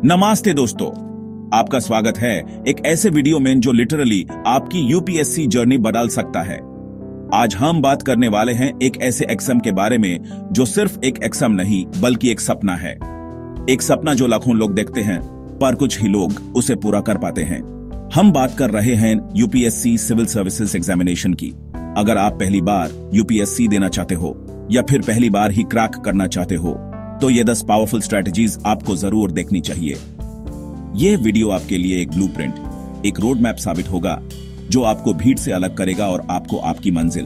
नमस्ते दोस्तों, आपका स्वागत है एक ऐसे वीडियो में जो लिटरली आपकी यूपीएससी जर्नी बदल सकता है। आज हम बात करने वाले हैं एक ऐसे एग्जाम के बारे में जो सिर्फ एक एग्जाम नहीं बल्कि एक सपना है। एक सपना जो लाखों लोग देखते हैं पर कुछ ही लोग उसे पूरा कर पाते हैं। हम बात कर रहे हैं यूपीएससी सिविल सर्विसेज एग्जामिनेशन की। अगर आप पहली बार यूपीएससी देना चाहते हो या फिर पहली बार ही क्रैक करना चाहते हो तो ये 10 पावरफुल स्ट्रेटजीज आपको जरूर देखनी चाहिए। ये वीडियो आपके लिए एक ब्लूप्रिंट, एक रोड मैप साबित होगा जो आपको भीड़ से अलग करेगा और आपको आपकी मंजिल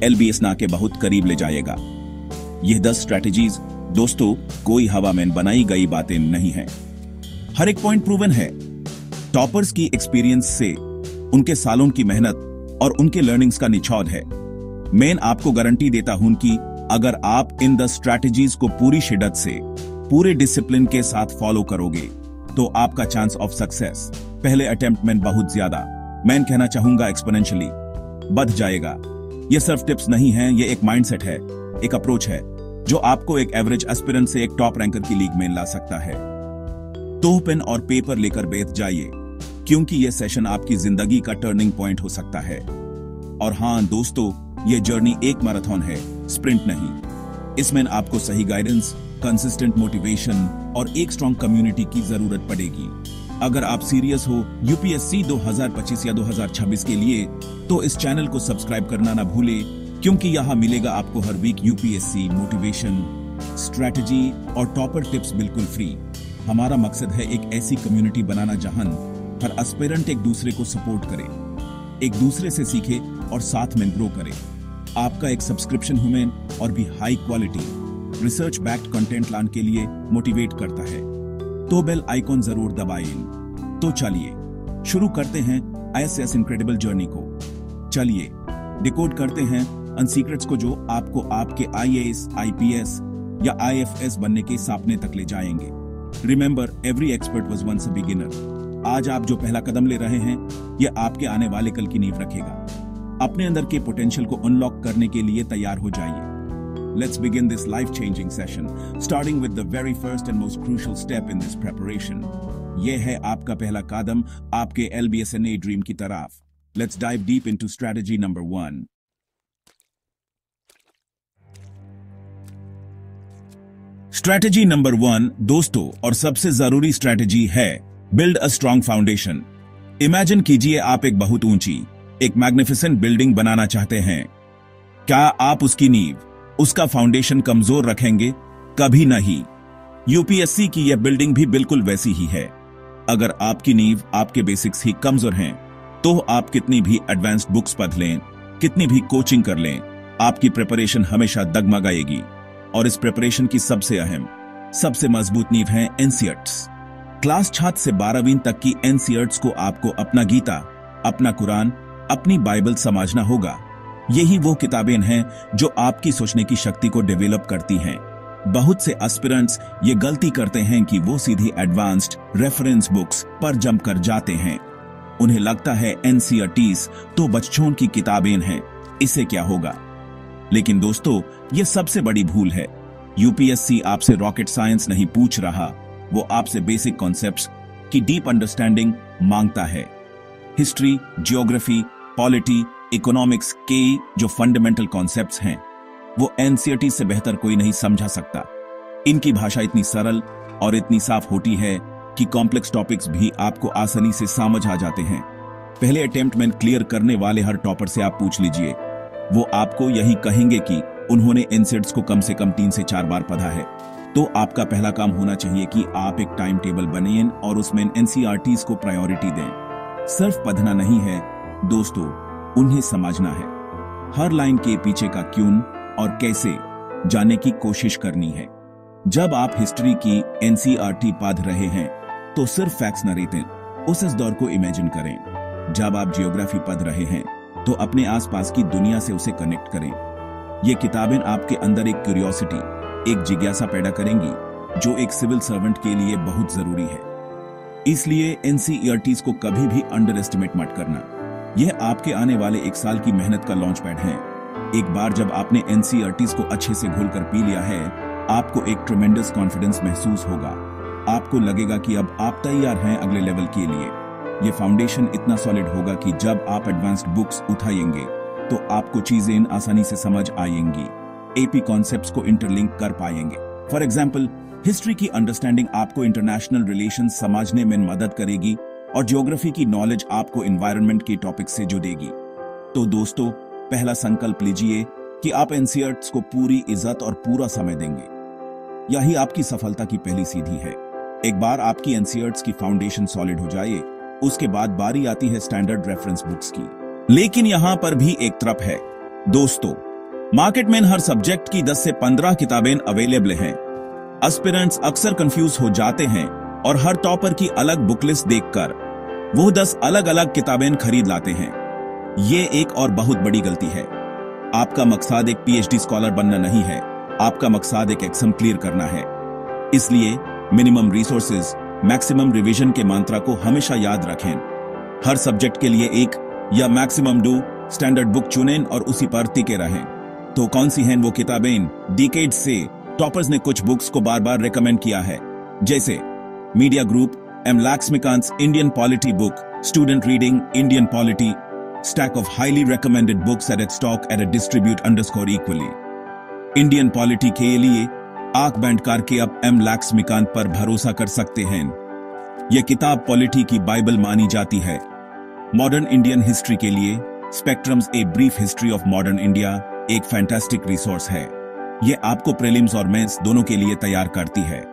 एलबीएस ना के बहुत करीब ले जाएगा। ये 10 स्ट्रेटजीज दोस्तों कोई हवा में बनाई गई बातें नहीं है, हर एक पॉइंट प्रूवन है। टॉपर्स की एक्सपीरियंस से, उनके सालों की मेहनत और उनके लर्निंग्स का निचोड़ है। मैं आपको गारंटी देता हूं कि अगर आप इन 10 स्ट्रैटेजीज को पूरी शिद्दत से, पूरे डिसिप्लिन के साथ फॉलो करोगे तो आपका चांस ऑफ सक्सेस पहले अटेम्प्ट में बहुत ज्यादा, मैं कहना चाहूंगा एक्सपोनेंशियली बढ़ जाएगा। ये सिर्फ टिप्स नहीं हैं, ये एक माइंडसेट है, एक अप्रोच है जो आपको एक एवरेज एस्पिरेंट से एक टॉप रैंकर की लीग में ला सकता है। तो पेन और पेपर लेकर बैठ जाइए क्योंकि यह सेशन आपकी जिंदगी का टर्निंग पॉइंट हो सकता है। और हां दोस्तों, यह जर्नी एक मैराथन है, स्प्रिंट नहीं। इसमें आपको सही गाइडेंस, कंसिस्टेंट मोटिवेशन और एक स्ट्रॉन्ग कम्युनिटी की जरूरत पड़ेगी। अगर आप सीरियस हो यूपीएससी 2025 या 2026 के लिए तो इस चैनल को सब्सक्राइब करना ना भूले क्योंकि यहां मिलेगा आपको हर वीक यूपीएससी मोटिवेशन, स्ट्रैटेजी और टॉपर टिप्स बिल्कुल फ्री। हमारा मकसद है एक ऐसी कम्युनिटी बनाना जहां हर एस्पिरेंट एक दूसरे को सपोर्ट करे, एक दूसरे से सीखे और साथ में ग्रो करे। आपका एक सब्सक्रिप्शन ह्यूमन और भी high quality research backed content लाने के लिए मोटिवेट करता है, तो बेल आइकॉन जरूर दबाएं। तो चलिए शुरू करते हैं आईएएस इनक्रेडिबल जर्नी को। चलिए डिकोड करते हैं उन सीक्रेट्स को जो आपको आपके आईएएस, आईपीएस या आईएफएस बनने के सपने तक ले जाएंगे। Remember, every expert was once a beginner. आज आप जो पहला कदम ले रहे हैं यह आपके आने वाले कल की नींव रखेगा। अपने अंदर के पोटेंशियल को अनलॉक करने के लिए तैयार हो जाइए। Let's begin this life-changing session, starting with the very first and most crucial step in this preparation. ये है आपका पहला कदम आपके LBSNA ड्रीम की तरफ। Let's dive deep into strategy number 1. Strategy number 1 दोस्तों और सबसे जरूरी स्ट्रैटेजी है build a strong foundation. Imagine कीजिए आप एक बहुत ऊंची, एक मैग्निफिसेंट बिल्डिंग बनाना चाहते हैं। क्या आप उसकी नींव, उसका फाउंडेशन कमजोर रखेंगे? कभी नहीं। यूपीएससी की यह बिल्डिंग भी बिल्कुल वैसी ही है। अगर आपकी नींव, आपके बेसिक्स ही कमजोर हैं तो आप कितनी भी एडवांस्ड बुक्स पढ़ लें, कितनी भी कोचिंग कर लें, आपकी प्रिपरेशन हमेशा डगमगाएगी। और इस प्रिपरेशन की सबसे अहम, सबसे मजबूत नींव है एनसीईआरटीज। क्लास 6 से 12वीं तक की एनसीईआरटीज को आपको अपना गीता, अपना कुरान, अपनी बाइबल समझना होगा। यही वो किताबें हैं जो आपकी सोचने की शक्ति को डेवलप करती हैं। बहुत से एस्पिरेंट्स ये गलती करते हैं कि वो सीधी एडवांस्ड रेफरेंस बुक्स पर जंप कर जाते हैं। उन्हें लगता है एनसीईआरटीज तो बच्चों की किताबें हैं, इससे क्या होगा। लेकिन दोस्तों, ये सबसे बड़ी भूल है। यूपीएससी आपसे रॉकेट साइंस नहीं पूछ रहा, वो आपसे बेसिक कॉन्सेप्ट्स की डीप अंडरस्टैंडिंग मांगता है। हिस्ट्री, ज्योग्राफी, पॉलिटी, इकोनॉमिक्स के जो फंडामेंटल कॉन्सेप्ट्स हैं वो एनसीईआरटी से बेहतर कोई नहीं समझा सकता। इनकी भाषा इतनी सरल और इतनी साफ होती है कि कॉम्प्लेक्स टॉपिक्स भी आपको आसानी से समझ आ जाते हैं। पहले अटेम्प्ट में क्लियर करने वाले हर टॉपर से आप पूछ लीजिए, वो आपको यही कहेंगे कि उन्होंने एनसीईआरटीज को कम से कम 3 से 4 बार पढ़ा है। तो आपका पहला काम होना चाहिए कि आप एक टाइम टेबल बनाएं और उसमें एनसीईआरटीज को प्रायोरिटी दें। सिर्फ पढ़ना नहीं है दोस्तों, उन्हें समझना है। हर लाइन के पीछे का क्यों और कैसे जानने की कोशिश करनी है। जब आप हिस्ट्री की एनसीईआरटी पढ़ रहे हैं तो सिर्फ फैक्ट्स न रहते, उस दौर को इमेजिन करें। जब आप जियोग्राफी पढ़ रहे हैं तो अपने आसपास की दुनिया से उसे कनेक्ट करें। ये किताबें आपके अंदर एक क्यूरियोसिटी, एक जिज्ञासा पैदा करेंगी जो एक सिविल सर्वेंट के लिए बहुत जरूरी है। इसलिए एनसीईआरटीज को कभी भी अंडर एस्टिमेट मत करना। यह आपके आने वाले 1 साल की मेहनत का लॉन्च पैड है। एक बार जब आपने एनसीईआरटीज को अच्छे से घोलकर पी लिया है, आपको एक ट्रेमेंडस कॉन्फिडेंस महसूस होगा। आपको लगेगा कि अब आप तैयार हैं अगले लेवल के लिए। ये फाउंडेशन इतना सॉलिड होगा कि जब आप एडवांस्ड बुक्स उठाएंगे तो आपको चीजें आसानी से समझ आएंगी, एपी कॉन्सेप्ट्स को इंटरलिंक कर पाएंगे। फॉर एग्जाम्पल, हिस्ट्री की अंडरस्टैंडिंग आपको इंटरनेशनल रिलेशंस समझने में मदद करेगी और ज्योग्राफी की नॉलेज आपको एनवायरनमेंट के टॉपिक से जुड़ेगी। तो दोस्तों, पहला संकल्प लीजिए कि आप एनसीईआरटी को पूरी इज्जत और पूरा समय देंगे। यही आपकी सफलता की पहली सीढ़ी है। एक बार आपकी एनसीईआरटी की फाउंडेशन सॉलिड हो जाए, उसके बाद बारी आती है स्टैंडर्ड रेफरेंस बुक्स की। लेकिन यहां पर भी एक ट्रप है दोस्तों। मार्केट में हर सब्जेक्ट की 10 से 15 किताबें अवेलेबल हैं। एस्पिरेंट्स अक्सर कंफ्यूज हो जाते हैं और हर टॉपर की अलग बुक लिस्ट देखकर वो 10 अलग अलग किताबें खरीद लाते हैं। ये एक और बहुत बड़ी गलती है। आपका मकसद एक पीएचडी स्कॉलर बनना नहीं है, आपका मकसद एक एग्जाम क्लियर करना है। इसलिए मिनिमम रिसोर्सेज मैक्सिमम रिवीजन के मंत्र को हमेशा याद रखें। हर सब्जेक्ट के लिए एक या मैक्सिमम 2 स्टैंडर्ड बुक चुनें और उसी पर टिके रहें। तो कौन सी हैं वो किताबें? डिकेड्स से टॉपर्स ने कुछ बुक्स को बार बार रेकमेंड किया है, जैसे media group, M Laxmikanth Indian polity book, student reading Indian polity, stack of highly recommended books at stock at a distribute underscore equally। Indian polity के लिए आंख बैंड करके अब एम लक्ष्मीकांत पर भरोसा कर सकते हैं। यह किताब पॉलिटी की बाइबल मानी जाती है। मॉडर्न इंडियन हिस्ट्री के लिए spectrums a brief history of modern India एक फैंटास्टिक रिसोर्स है। यह आपको प्रीलिम्स और मेंस दोनों के लिए तैयार करती है।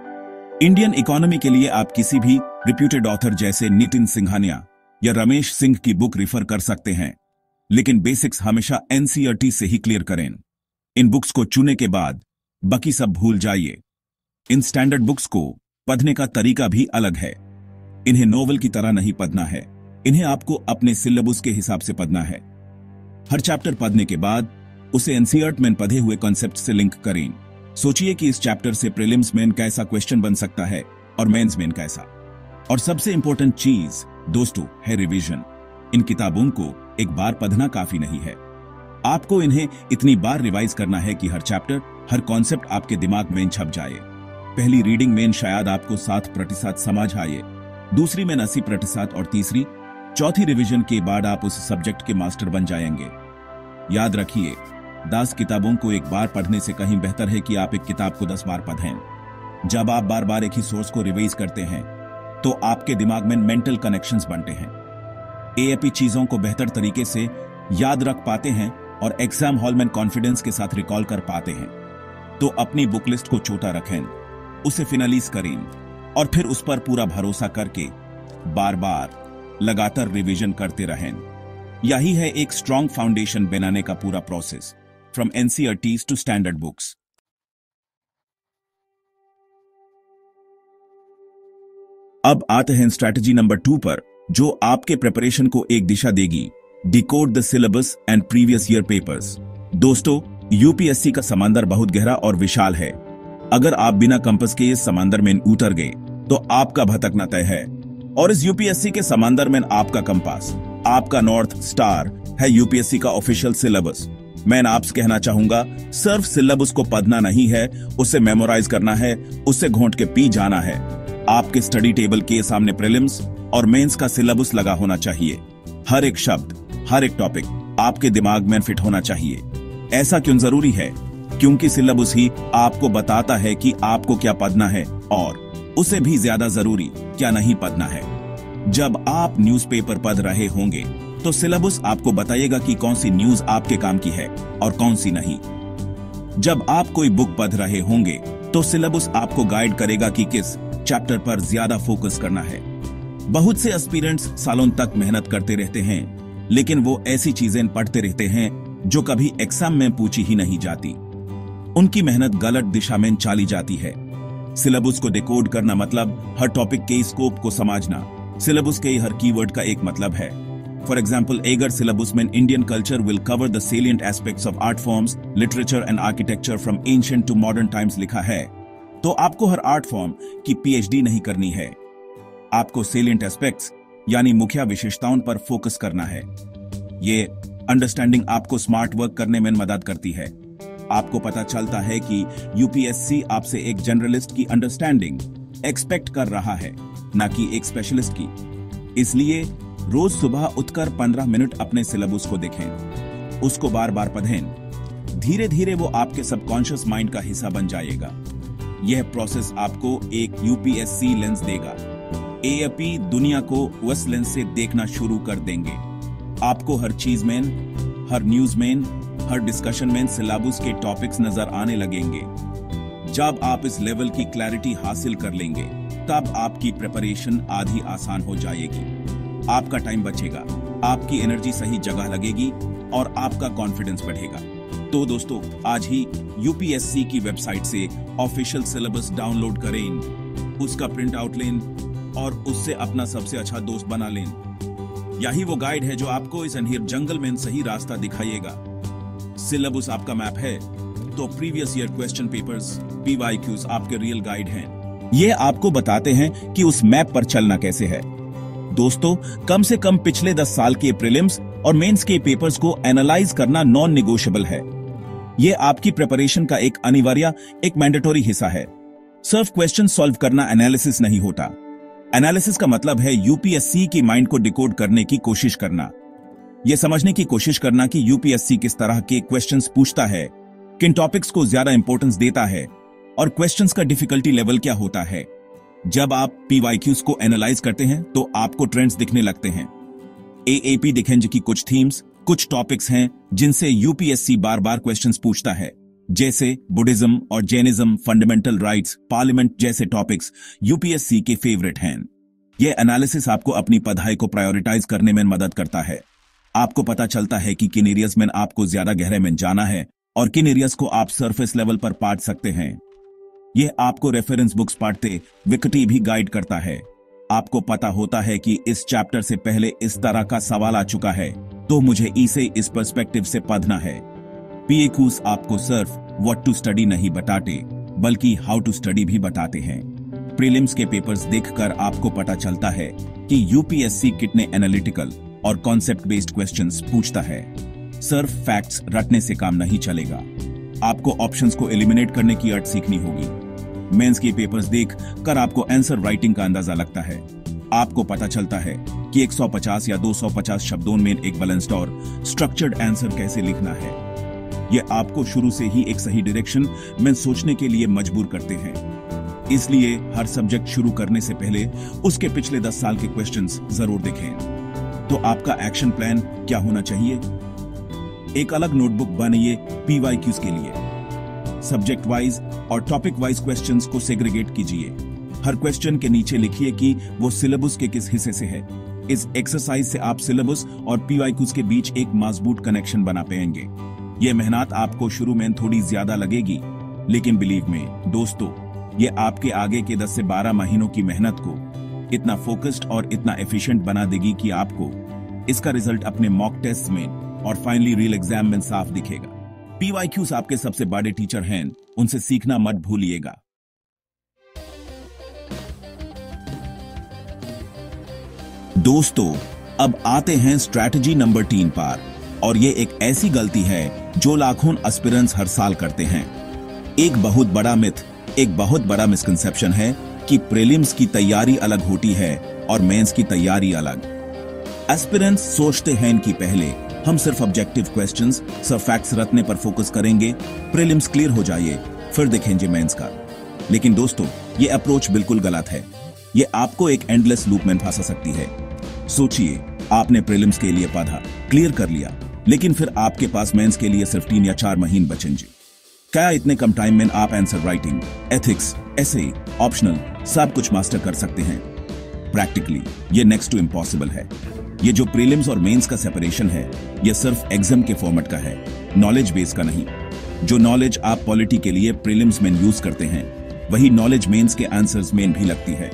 इंडियन इकोनॉमी के लिए आप किसी भी रिप्यूटेड ऑथर जैसे नितिन सिंघानिया या रमेश सिंह की बुक रिफर कर सकते हैं, लेकिन बेसिक्स हमेशा एनसीईआरटी से ही क्लियर करें। इन बुक्स को चुने के बाद बाकी सब भूल जाइए। इन स्टैंडर्ड बुक्स को पढ़ने का तरीका भी अलग है। इन्हें नोवेल की तरह नहीं पढ़ना है, इन्हें आपको अपने सिलेबस के हिसाब से पढ़ना है। हर चैप्टर पढ़ने के बाद उसे एनसीईआरटी में पढ़े हुए कॉन्सेप्ट से लिंक करें। सोचिए कि इस चैप्टर से प्रीलिम्स में कैसा क्वेश्चन बन सकता है और मेंस में कैसा। और सबसे इंपॉर्टेंट चीज दोस्तों है रिवीजन। इन किताबों को एक बार पढ़ना काफी नहीं है, आपको इन्हें इतनी बार रिवाइज करना है कि हर चैप्टर, हर कॉन्सेप्ट आपके दिमाग में छप जाए। पहली रीडिंग में शायद आपको 7% समझ आए, दूसरी में 80% और तीसरी, चौथी रिवीजन के बाद आप उस सब्जेक्ट के मास्टर बन जाएंगे। याद रखिए, 10 किताबों को एक बार पढ़ने से कहीं बेहतर है कि आप एक किताब को 10 बार पढ़ें। जब आप बार बार एक ही सोर्स को रिवाइज करते हैं तो आपके दिमाग में मेंटल कनेक्शंस बनते हैं। एएपी चीजों को बेहतर तरीके से याद रख पाते हैं और एग्जाम हॉल में कॉन्फिडेंस के साथ रिकॉल कर पाते हैं। तो अपनी बुक लिस्ट को छोटा रखें, उसे फिनलाइज करें और फिर उस पर पूरा भरोसा करके बार बार लगातार रिवीजन करते रहें। यही है एक स्ट्रॉन्ग फाउंडेशन बनाने का पूरा process, from NCERT to standard books. अब आते हैं स्ट्रैटेजी नंबर 2 पर, जो आपके प्रिपरेशन को एक दिशा देगी। Decode the syllabus and previous year papers. दोस्तों, यूपीएससी का समंदर बहुत गहरा और विशाल है। अगर आप बिना कंपास के इस समंदर में उतर गए तो आपका भटकना तय है। और इस यूपीएससी के समंदर में आपका कंपास, आपका नॉर्थ स्टार है यूपीएससी का ऑफिशियल सिलेबस। मैं आपसे कहना चाहूंगा, सिर्फ सिलेबस को पढ़ना नहीं है, उसे मेमोराइज करना है, उसे घोंट के पी जाना है। आपके स्टडी टेबल के सामने प्रीलिम्स और मेंस का सिलेबस लगा होना चाहिए। हर एक शब्द, हर एक टॉपिक आपके दिमाग में फिट होना चाहिए। ऐसा क्यों जरूरी है? क्योंकि सिलेबस ही आपको बताता है कि आपको क्या पढ़ना है और उसे भी ज्यादा जरूरी क्या नहीं पढ़ना है। जब आप न्यूज़पेपर पढ़ रहे होंगे तो सिलेबस आपको बताएगा कि कौन सी न्यूज आपके काम की है और कौन सी नहीं। जब आप कोई बुक पढ़ रहे होंगे तो सिलेबस आपको गाइड करेगा कि किस चैप्टर पर ज्यादा फोकस करना है। बहुत से एस्पिरेंट्स सालों तक मेहनत करते रहते हैं, लेकिन वो ऐसी चीजें पढ़ते रहते हैं जो कभी एग्जाम में पूछी ही नहीं जाती। उनकी मेहनत गलत दिशा में चली जाती है। सिलेबस को डिकोड करना मतलब हर टॉपिक के स्कोप को समझना। सिलेबस के हर कीवर्ड का एक मतलब है। फॉर एग्जाम्पल, अगर सिलेबस में Indian culture will cover the salient aspects of art forms, literature and architecture from ancient to modern times लिखा है, तो आपको हर आर्ट फॉर्म की पीएचडी नहीं करनी है। आपको सेलिएंट एस्पेक्ट्स यानी मुख्य विशेषताओं पर फोकस करना है। ये अंडरस्टैंडिंग आपको स्मार्ट वर्क करने में मदद करती है। आपको पता चलता है कि यूपीएससी आपसे एक जनरलिस्ट की अंडरस्टैंडिंग एक्सपेक्ट कर रहा है, ना कि एक स्पेशलिस्ट की। इसलिए रोज सुबह उठकर 15 मिनट अपने सिलेबस को देखें, उसको बार बार पढ़ें। धीरे धीरे वो आपके सबकॉन्शियस माइंड का हिस्सा बन जाएगा। यह प्रोसेस आपको एक यूपीएससी लेंस देगा। एएपी दुनिया को उस लेंस से देखना शुरू कर देंगे। आपको हर चीज में, हर न्यूज में, हर डिस्कशन में सिलेबस के टॉपिक्स नजर आने लगेंगे। जब आप इस लेवल की क्लैरिटी हासिल कर लेंगे, तब आपकी प्रिपरेशन आधी आसान हो जाएगी। आपका टाइम बचेगा, आपकी एनर्जी सही जगह लगेगी और आपका कॉन्फिडेंस बढ़ेगा। तो दोस्तों, आज ही यूपीएससी की वेबसाइट से ऑफिशियल सिलेबस डाउनलोड करें, उसका प्रिंट आउट लें और उससे अपना सबसे अच्छा दोस्त बना लें। यही वो गाइड है जो आपको इस अंधेर जंगल में सही रास्ता दिखाएगा। सिलेबस आपका मैप है, तो previous year question papers, PYQs आपके रियल गाइड हैं। ये आपको बताते हैं कि उस मैप पर चलना कैसे है। दोस्तों, कम से कम पिछले 10 साल के प्रीलिम्स और मेंस के पेपर्स को एनालाइज करना नॉन नेगोशिएबल है। ये आपकी प्रिपरेशन का एक अनिवार्य, एक मैंडेटरी हिस्सा है। सिर्फ क्वेश्चन सॉल्व करना एनालिसिस नहीं होता। एनालिसिस का मतलब है यूपीएससी की माइंड को डिकोड करने की कोशिश करना। यह समझने की कोशिश करना कि यूपीएससी किस तरह के क्वेश्चंस पूछता है, किन टॉपिक्स को ज्यादा इंपॉर्टेंस देता है और क्वेश्चंस का डिफिकल्टी लेवल क्या होता है। जब आप पीवाईक्यूज को एनालाइज करते हैं तो आपको ट्रेंड्स दिखने लगते हैं। एएपी दिखेंगे कि कुछ थीम्स, कुछ टॉपिक्स हैं जिनसे यूपीएससी बार बार क्वेश्चंस पूछता है, जैसे बुद्धिज्म और जैनिज्म, फंडामेंटल राइट्स, पार्लियामेंट जैसे टॉपिक्स यूपीएससी के फेवरेट हैं। यह एनालिसिस आपको अपनी पढ़ाई को प्रायोरिटाइज करने में मदद करता है। आपको पता चलता है कि किन एरियाज में आपको ज्यादा गहरे में जाना है और किन एरियाज को आप सरफेस लेवल पर पढ़ सकते हैं। यह आपको रेफरेंस बुक्स पढ़ते विकटी भी गाइड करता है। आपको पता होता है कि इस चैप्टर से पहले इस तरह का सवाल आ चुका है, तो मुझे इसे इस पर्सपेक्टिव से पढ़ना है। पीएक्यूज आपको सिर्फ व्हाट टू स्टडी नहीं बताते, बल्कि हाउ टू स्टडी भी बताते हैं। प्रीलिम्स के पेपर्स देखकर आपको पता चलता है कि यूपीएससी कितने एनालिटिकल और कॉन्सेप्ट बेस्ड क्वेश्चंस पूछता है। सिर्फ फैक्ट्स रटने से काम नहीं चलेगा। आपको ऑप्शंस को एलिमिनेट करने की आर्ट सीखनी होगी। मेंस के पेपर्स देख कर आपको आंसर राइटिंग का अंदाजा लगता है। आपको पता चलता है कि 150 या 250 शब्दों में एक बैलेंस्ड और स्ट्रक्चर्ड आंसर कैसे लिखना है। यह आपको शुरू से ही एक सही डायरेक्शन में सोचने के लिए मजबूर करते हैं। इसलिए हर सब्जेक्ट शुरू करने से पहले उसके पिछले 10 साल के क्वेश्चंस जरूर देखें। तो आपका एक्शन प्लान क्या होना चाहिए? एक अलग नोटबुक बनाइए पीवाईक्यूज के लिए। सब्जेक्ट वाइज और टॉपिक वाइज क्वेश्चंस को सेग्रीगेट कीजिए। हर क्वेश्चन के नीचे लिखिए कि वो सिलेबस के किस हिस्से से है। इस एक्सरसाइज से आप सिलेबस और पीवाईक्यूज के बीच एक मजबूत कनेक्शन बना पाएंगे। ये मेहनत आपको शुरू में थोड़ी ज्यादा लगेगी, लेकिन बिलीव में दोस्तों, ये आपके आगे के 10 से 12 महीनों की मेहनत को इतना फोकस्ड और इतना एफिशिएंट बना देगी कि आपको इसका रिजल्ट अपने मॉक टेस्ट में और फाइनली रियल एग्जाम में साफ दिखेगा। पीवाईक्यूज आपके सबसे बड़े टीचर हैं, उनसे सीखना मत भूलिएगा। दोस्तों, अब आते हैं स्ट्रैटेजी नंबर 3 पर, और ये एक ऐसी गलती है जो लाखों एस्पिरेंट्स हर साल करते हैं। एक बहुत बड़ा मिथ, एक बहुत बड़ा मिसकंसेप्शन है कि प्रीलिम्स की तैयारी अलग होती है और मेंस की तैयारी अलग। एस्पिरेंट्स सोचते हैं कि पहले हम सिर्फ ऑब्जेक्टिव क्वेश्चंस, सिर्फ फैक्ट्स रटने पर फोकस करेंगे, प्रीलिम्स क्लियर हो जाइए, फिर देखेंगे मेंस का। लेकिन दोस्तों, ये अप्रोच बिल्कुल गलत है। ये आपको एक एंडलेस लूप में फंसा सकती है। सोचिए, आपने प्रीलिम्स के लिए पढ़ा, क्लियर कर लिया, लेकिन फिर आपके पास मेंस के लिए सिर्फ 3 या 4 महीने बचेंगे। क्या इतने कम टाइम में आप आंसर राइटिंग, एथिक्स, एसे, ऑप्शनल सब कुछ मास्टर कर सकते हैं? प्रैक्टिकली ये नेक्स्ट टू इम्पॉसिबल है। ये जो प्रीलिम्स और मेंस का सेपरेशन है, ये सिर्फ एग्जाम के फॉर्मेट का है, नॉलेज बेस का नहीं। जो नॉलेज आप पॉलिटी के लिए प्रीलिम्स में यूज करते हैं, वही नॉलेज मेंस के आंसर्स में भी लगती है।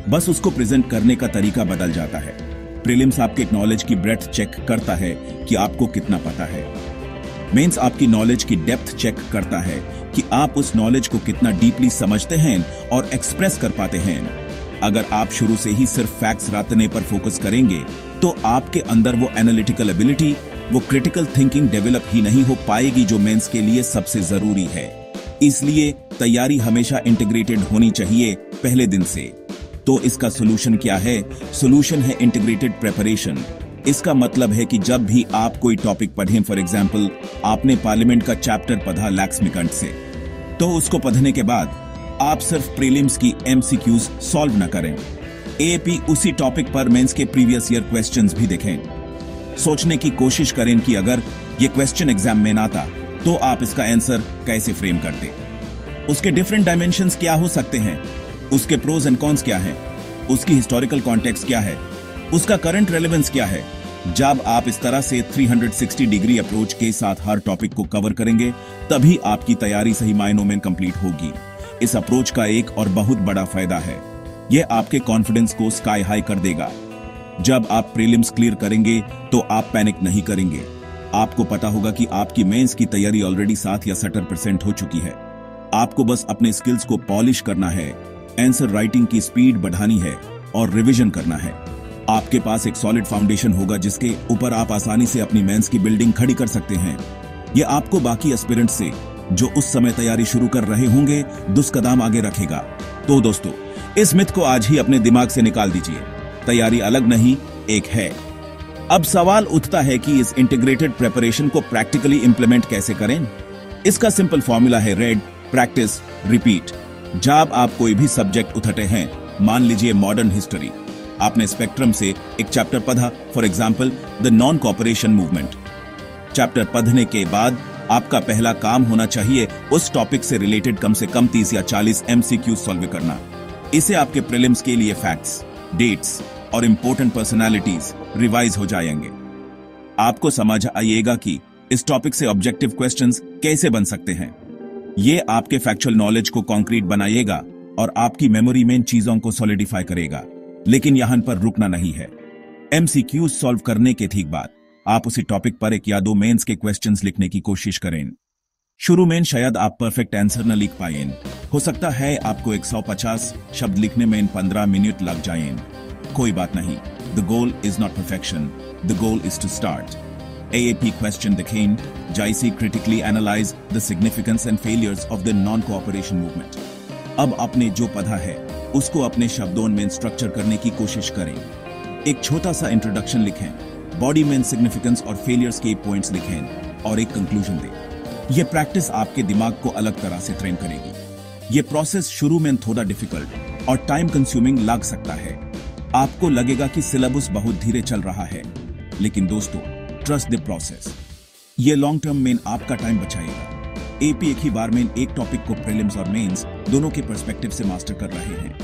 बस उसको प्रेजेंट करने का तरीका बदल जाता है। प्रीलिम्स आपके नॉलेज की ब्रेथ चेक करता है कि आपको कितना पता है। मेंस आपकी नॉलेज की डेप्थ चेक करता है कि आप उस नॉलेज को कितना डीपली समझते हैं और एक्सप्रेस कर पाते हैं। अगर आप शुरू से ही सिर्फ फैक्ट्स रटने पर फोकस करेंगे, तो आपके अंदर वो एनालिटिकल एबिलिटी, वो क्रिटिकल थिंकिंग डेवलप ही नहीं हो पाएगी जो मेंस के लिए सबसे जरूरी है। इसलिए तैयारी हमेशा इंटीग्रेटेड होनी चाहिए। पहले दिन से। तो इसका सोल्यूशन क्या है? सोल्यूशन है इंटीग्रेटेड प्रिपरेशन। इसका मतलब है कि जब भी आप कोई टॉपिक पढ़ें, फॉर एग्जाम्पल आपने पार्लियामेंट का चैप्टर पढ़ा लैक्समिकंट से, तो उसको पढ़ने के बाद आप सिर्फ प्रीलिम्स की एमसीक्यूज सॉल्व न करें, एएपी उसी टॉपिक पर मेंस के प्रीवियस ईयर क्वेश्चंस भी देखें। सोचने की कोशिश करें कि अगर ये क्वेश्चन एग्जाम में ना था तो आप इसका आंसर कैसे फ्रेम करते, उसके डिफरेंट डायमेंशंस क्या हो सकते हैं, उसके प्रोज एंड कॉन्स क्या है, उसकी हिस्टोरिकल कॉन्टेक्स्ट क्या है, उसका करंट रेलेवेंस क्या है। जब आप इस तरह से 360 डिग्री अप्रोच के साथ हर टॉपिक को कवर करेंगे, तभी आपकी तैयारी सही मायनों में कंप्लीट होगी। इस अप्रोच का एक और बहुत बड़ा फायदा है, यह आपके कॉन्फिडेंस को स्काई हाई कर देगा। जब आप प्रीलिम्स क्लियर करेंगे तो आप पैनिक नहीं करेंगे। आपको पता होगा कि आपकी मेंस की तैयारी ऑलरेडी 7 या 70% हो चुकी है। आपको बस अपने स्किल्स को पॉलिश करना है, आंसर राइटिंग की स्पीड बढ़ानी है और रिवीजन करना है। आपके पास एक सॉलिड फाउंडेशन होगा जिसके ऊपर आप आसानी से अपनी मेंस की बिल्डिंग खड़ी कर सकते हैं। यह आपको बाकी एस्पिरेंट्स से, जो उस समय तैयारी शुरू कर रहे होंगे, 10 कदम आगे रखेगा। तो दोस्तों, इस मिथ को आज ही अपने दिमाग से निकाल दीजिए। तैयारी अलग नहीं, एक है। अब सवाल उठता है कि इस इंटीग्रेटेड प्रिपरेशन को प्रैक्टिकली इंप्लीमेंट कैसे करें। इसका सिंपल फॉर्मूला है रीड, प्रैक्टिस, रिपीट। जब आप कोई भी सब्जेक्ट उठाते हैं, मान लीजिए मॉडर्न हिस्ट्री, आपने स्पेक्ट्रम से एक चैप्टर पढ़ा, for example the non cooperation movement. Chapter पढ़ने के बाद आपका पहला काम होना चाहिए उस टॉपिक से रिलेटेड कम से कम 30 या 40 एमसीक्यू सॉल्व करना। इसे आपके प्रीलिम्स के लिए फैक्ट्स, डेट्स और इंपॉर्टेंट पर्सनालिटीज रिवाइज हो जाएंगे। आपको समझ आइएगा कि इस टॉपिक से ऑब्जेक्टिव क्वेश्चंस कैसे बन सकते हैं। ये आपके फैक्चुअल नॉलेज को कॉन्क्रीट बनाएगा और आपकी मेमोरी में इन चीजों को सॉलिडिफाई करेगा। लेकिन यहां पर रुकना नहीं है। एमसीक्यूज सॉल्व करने के ठीक बाद आप उसी टॉपिक पर 1 या 2 मेंस के क्वेश्चंस लिखने की कोशिश करें। शुरू में शायद आप परफेक्ट आंसर न लिख पाएं। हो सकता है आपको 150 शब्द लिखने में 15 मिनट लग जाएं। कोई बात नहीं, the goal is not perfection, the goal is to start. AAP question देखें, जाइसे critically analyze the significance and failures of the non-cooperation movement। अब आपने जो पढ़ा है उसको अपने शब्दों में स्ट्रक्चर करने की कोशिश करें। एक छोटा सा इंट्रोडक्शन लिखें, बॉडी में सिग्निफिकेंस और फेलियर्स के पॉइंट्स लिखें और एक कंक्लूजन दें। यह प्रैक्टिस आपके दिमाग को अलग तरह से ट्रेन करेगी। यह प्रोसेस शुरू में थोड़ा डिफिकल्ट और टाइम कंज्यूमिंग लग सकता है। आपको लगेगा कि सिलेबस बहुत धीरे चल रहा है, लेकिन दोस्तों, ट्रस्ट द प्रोसेस। ये लॉन्ग टर्म में आपका टाइम बचाएगा। एपी एक ही बार में एक टॉपिक को प्रीलिम्स और मेंस दोनों के पर्सपेक्टिव से मास्टर कर रहे हैं।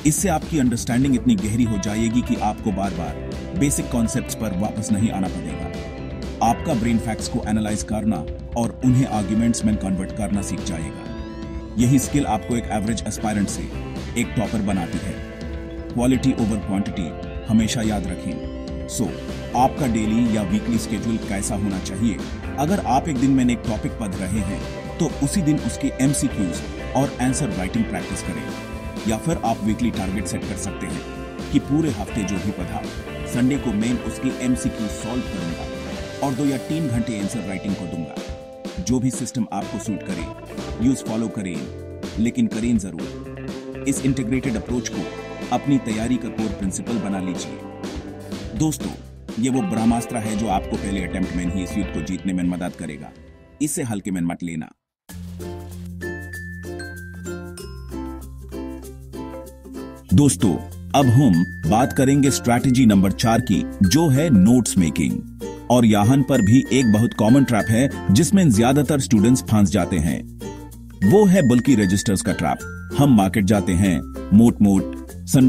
इससे आपकी अंडरस्टैंडिंग इतनी गहरी हो जाएगी कि आपको बार बार बेसिक कॉन्सेप्ट्स पर वापस नहीं आना पड़ेगा। आपका ब्रेन फैक्ट्स को एनालाइज करना और उन्हें आर्ग्यूमेंट्स में कन्वर्ट करना सीख जाएगा। यही स्किल आपको एक एवरेज एस्पायरेंट से एक टॉपर बनाती है। क्वालिटी ओवर क्वांटिटी हमेशा याद रखें। सो आपका डेली या वीकली स्केड्यूल कैसा होना चाहिए? अगर आप एक दिन में एक टॉपिक पढ़ रहे हैं तो उसी दिन उसके एमसीक्यूज और आंसर राइटिंग प्रैक्टिस करें। या फिर आप वीकली टारगेट सेट कर सकते हैं कि पूरे हफ्ते जो भी पढ़ा, संडे को मैं उसके एमसीक्यू सॉल्व करूंगा और 2 या 3 घंटे आंसर राइटिंग को दूंगा। जो भी सिस्टम आपको सूट करे, यूज फॉलो करें, लेकिन करें जरूर। इस इंटीग्रेटेड अप्रोच को अपनी तैयारी का कोर प्रिंसिपल बना लीजिए। दोस्तों, ये वो ब्रह्मास्त्र है जो आपको पहले अटेम्प्ट में ही इस युद्ध को जीतने में मदद करेगा। इसे हल्के में मत लेना। दोस्तों, अब हम बात करेंगे स्ट्रैटेजी नंबर 4 की, जो है नोट्स मेकिंग। और यहाँ पर भी एक बहुत कॉमन ट्रैप है जिसमें ज्यादातर स्टूडेंट्स फंस जाते हैं। वो है बल्कि रजिस्टर्स का ट्रैप। हम मार्केट जाते हैं, मोट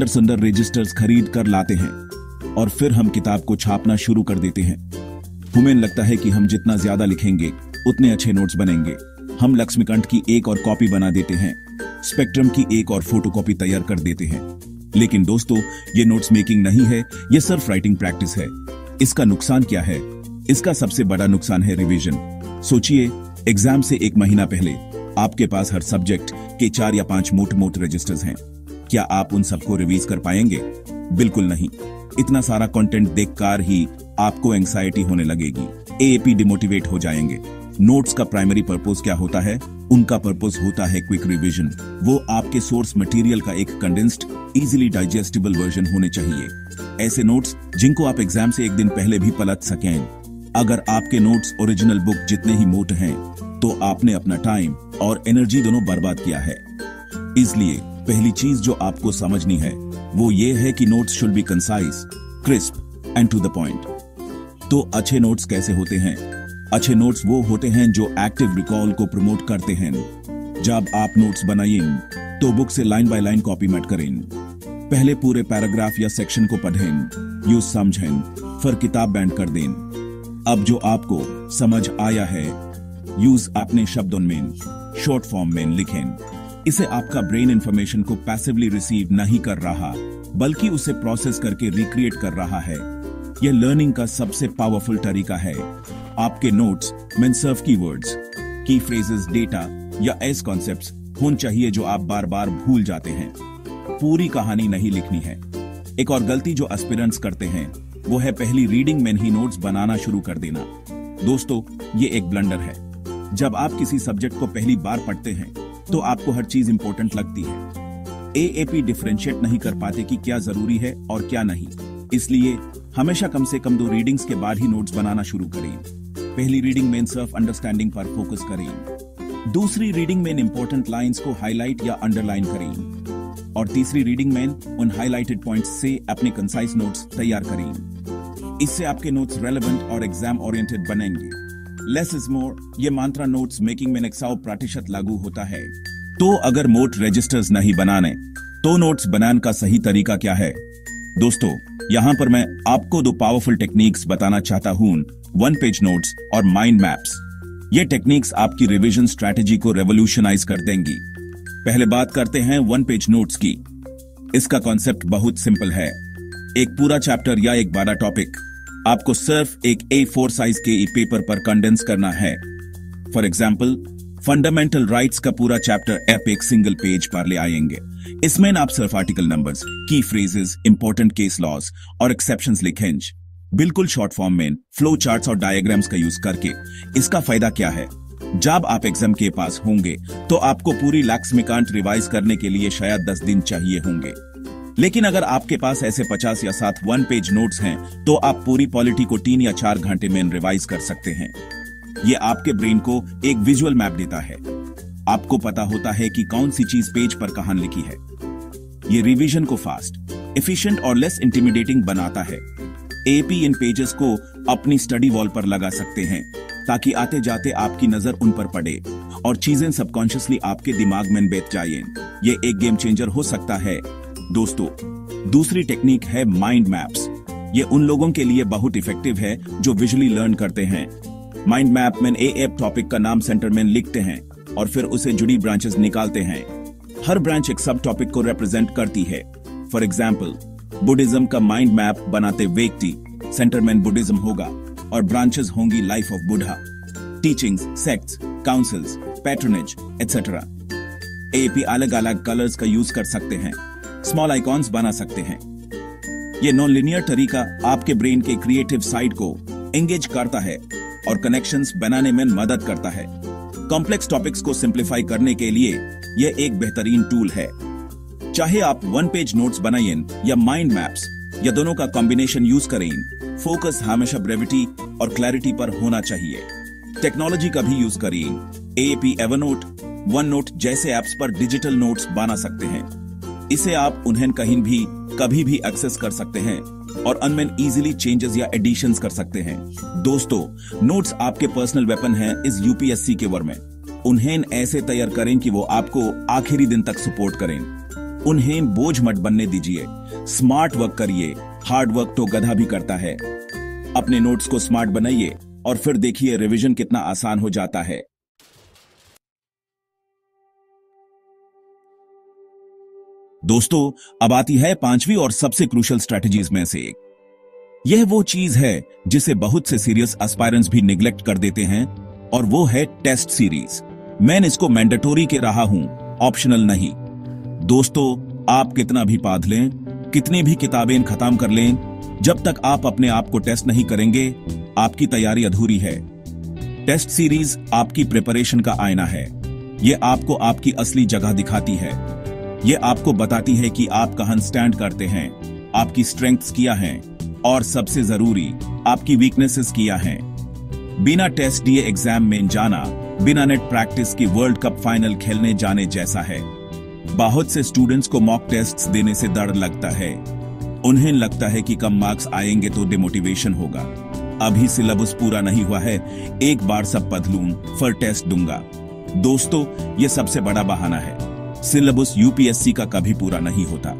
सुंदर रजिस्टर्स खरीद कर लाते हैं और फिर हम किताब को छापना शुरू कर देते हैं। हमें लगता है कि हम जितना ज्यादा लिखेंगे उतने अच्छे नोट्स बनेंगे। हम लक्ष्मीकांत की एक और कॉपी बना देते हैं, स्पेक्ट्रम की एक और फोटोकॉपी तैयार कर देते हैं। लेकिन दोस्तों, ये नोट्स मेकिंग नहीं है, ये सिर्फ राइटिंग प्रैक्टिस है। इसका नुकसान क्या है? इसका सबसे बड़ा नुकसान है रिवीजन। सोचिए, एग्जाम से 1 महीना पहले आपके पास हर सब्जेक्ट के 4 या 5 मोटे रजिस्टर्स हैं। क्या आप उन सबको रिवीज कर पाएंगे? बिल्कुल नहीं। इतना सारा कंटेंट देखकर ही आपको एंग्जाइटी होने लगेगी, एएपी डिमोटिवेट हो जाएंगे। नोट्स का प्राइमरी पर्पस क्या होता है? उनका पर्पस होता है क्विक रिवीजन। वो आपके सोर्स मटेरियल का एक कंडेंस्ड, इजीली डाइजेस्टिबल वर्जन होने चाहिए। ऐसे नोट्स जिनको आप एग्जाम से एक दिन पहले भी पलट सकें। अगर आपके नोट्स ओरिजिनल बुक जितने ही मोटे हैं, तो आपने अपना टाइम और एनर्जी दोनों बर्बाद किया है। इसलिए पहली चीज जो आपको समझनी है वो ये है कि notes should be concise, crisp and to the point. तो अच्छे नोट्स कैसे होते हैं? अच्छे नोट्स वो होते हैं जो एक्टिव रिकॉल को प्रमोट करते हैं। जब आप नोट्स बनाइए तो बुक से लाइन बाय लाइन कॉपी मत करें। पहले पूरे पैराग्राफ या सेक्शन को पढ़ें, यूज समझें, फिर किताब बैंड कर दें। अब जो आपको समझ आया है, यूज अपने शब्दों में, शॉर्ट फॉर्म में लिखें। इसे आपका ब्रेन इंफॉर्मेशन को पैसिवली रिसीव नहीं कर रहा, बल्कि उसे प्रोसेस करके रिक्रिएट कर रहा है। यह लर्निंग का सबसे पावरफुल तरीका है। आपके नोट्स में सिर्फ कीवर्ड्स, की फ्रेजेस, डेटा या ऐसे कॉन्सेप्ट्स होने चाहिए जो आप बार बार भूल जाते हैं। पूरी कहानी नहीं लिखनी है। एक और गलती जो एस्पिरेंट्स करते हैं वो है पहली रीडिंग में ही नोट्स बनाना शुरू कर देना। दोस्तों, ये एक ब्लंडर है। जब आप किसी सब्जेक्ट को पहली बार पढ़ते हैं तो आपको हर चीज इंपॉर्टेंट लगती है। एएपी डिफरेंशिएट नहीं कर पाते कि क्या जरूरी है और क्या नहीं। इसलिए हमेशा कम से कम 2 रीडिंग्स के बाद ही नोट्स बनाना शुरू करें। पहली रीडिंग में सिर्फ अंडरस्टैंडिंग पर फोकस करें। दूसरी रीडिंग में इंपॉर्टेंट लाइंस को हाईलाइट या अंडरलाइन करें। और तीसरी रीडिंग में उन हाईलाइटेड पॉइंट्स से अपने कंसाइज नोट्स तैयार करें। इससे आपके नोट्स रेलेवेंट और एग्जाम ओरिएंटेड बनेंगे। लेस इज मोर, ये मंत्र नोट्स मेकिंग में 100% लागू होता है। तो अगर नोट रजिस्टर्स नहीं बनाने, तो नोट्स बनाने का सही तरीका क्या है? दोस्तों, यहां पर मैं आपको 2 पावरफुल टेक्निक्स बताना चाहता हूं, 1 पेज नोट्स और माइंड मैप्स। ये टेक्निक्स आपकी रिवीजन स्ट्रैटेजी को रेवोल्यूशनाइज कर देंगी। पहले बात करते हैं 1 पेज नोट्स की। इसका कॉन्सेप्ट बहुत सिंपल है। एक पूरा चैप्टर या एक बड़ा टॉपिक आपको सिर्फ एक A4 साइज के पेपर पर कंडेंस करना है। फॉर एग्जाम्पल, फंडामेंटल राइट्स का पूरा चैप्टर आप एक सिंगल पेज पर ले आएंगे। इसमें आप सिर्फ आर्टिकल नंबर्स, की फ्रेजेस, इंपॉर्टेंट केस लॉज और एक्सेप्शंस लिखें, बिल्कुल शॉर्ट फॉर्म में, फ्लो चार्ट्स और डायग्राम्स का यूज करके। इसका फायदा क्या है? जब आप एग्जाम के पास होंगे तो आपको पूरी लैक्समिकांत रिवाइज करने के लिए शायद 10 दिन चाहिए होंगे। लेकिन अगर आपके पास ऐसे 50 या 60 1 पेज नोट्स हैं, तो आप पूरी पॉलिटी को 3 या 4 घंटे में रिवाइज कर सकते हैं। ये आपके ब्रेन को एक विजुअल मैप देता है। आपको पता होता है कि कौन सी चीज पेज पर कहां लिखी है। ये रिवीजन को फास्ट, एफिशिएंट और लेस इंटिमिडेटिंग बनाता है। एपी इन पेजेस को अपनी स्टडी वॉल पर लगा सकते हैं, ताकि आते जाते आपकी नजर उन पर पड़े और चीजें सबकॉन्शियसली आपके दिमाग में बैठ जाएं। ये एक गेम चेंजर हो सकता है। दोस्तों, दूसरी टेक्निक है माइंड मैप्स। ये उन लोगों के लिए बहुत इफेक्टिव है जो विजुअली लर्न करते हैं। माइंड मैप में एएप टॉपिक का नाम सेंटर में लिखते हैं और फिर उसे जुड़ी ब्रांचेस निकालते हैं। हर ब्रांच एक सब टॉपिक को रिप्रेजेंट करती है। फॉर एग्जाम्पल, बुद्धिज्म का माइंड मैप बनाते व्यक्ति सेंटर में बुद्धिज्म होगा और ब्रांचेस होंगी life of Buddha, teachings, sects, councils, patronage etcetera. AP अलग अलग कलर्स का यूज कर सकते हैं, स्मॉल आइकॉन्स बना सकते हैं। ये नॉन लिनियर तरीका आपके ब्रेन के क्रिएटिव साइड को एंगेज करता है और कनेक्शंस बनाने में मदद करता है। कॉम्प्लेक्स टॉपिक्स को सिंप्लीफाई करने के लिए यह एक बेहतरीन टूल है। चाहे आप 1 पेज नोट्स बनाइए या माइंड मैप्स या दोनों का कॉम्बिनेशन यूज करें, फोकस हमेशा ब्रेविटी और क्लैरिटी पर होना चाहिए। टेक्नोलॉजी का भी यूज करिए। एएपी, एवरनोट, वन नोट जैसे ऐप्स पर डिजिटल नोट्स बना सकते हैं। इसे आप उन्हें कहीं भी कभी भी एक्सेस कर सकते हैं और उनमें इजीली चेंजेस या एडिशंस कर सकते हैं। दोस्तों, नोट्स आपके पर्सनल वेपन हैं इस यूपीएससी के वर्ल्ड में। उन्हें ऐसे तैयार करें कि वो आपको आखिरी दिन तक सपोर्ट करें। उन्हें बोझ मत बनने दीजिए। स्मार्ट वर्क करिए, हार्ड वर्क तो गधा भी करता है। अपने नोट्स को स्मार्ट बनाइए और फिर देखिए रिवीजन कितना आसान हो जाता है। दोस्तों, अब आती है 5वीं और सबसे क्रूशियल स्ट्रेटजीज में से एक। यह वो चीज है जिसे बहुत से सीरियस एस्पायरेंट्स भी निगलेक्ट कर देते हैं, और वो है टेस्ट सीरीज। मैं इसको मैंडेटोरी के रहा हूं, ऑप्शनल नहीं। दोस्तों, आप कितना भी पढ़ लें, कितनी भी किताबें खत्म कर लें, जब तक आप अपने आप को टेस्ट नहीं करेंगे, आपकी तैयारी अधूरी है। टेस्ट सीरीज आपकी प्रिपरेशन का आईना है। ये आपको आपकी असली जगह दिखाती है। ये आपको बताती है कि आप कहां स्टैंड करते हैं, आपकी स्ट्रेंथ्स क्या हैं और सबसे जरूरी आपकी वीकनेसेस क्या हैं। बिना टेस्ट दिए एग्जाम में जाना बिना नेट प्रैक्टिस की वर्ल्ड कप फाइनल खेलने जाने जैसा है। बहुत से स्टूडेंट्स को मॉक टेस्ट्स देने से डर लगता है। उन्हें लगता है कि कम मार्क्स आएंगे तो डिमोटिवेशन होगा। अभी सिलेबस पूरा नहीं हुआ है, एक बार सब पढ़ लूं फिर टेस्ट दूंगा। दोस्तों, ये सबसे बड़ा बहाना है। सिलेबस यूपीएससी का कभी पूरा नहीं होता।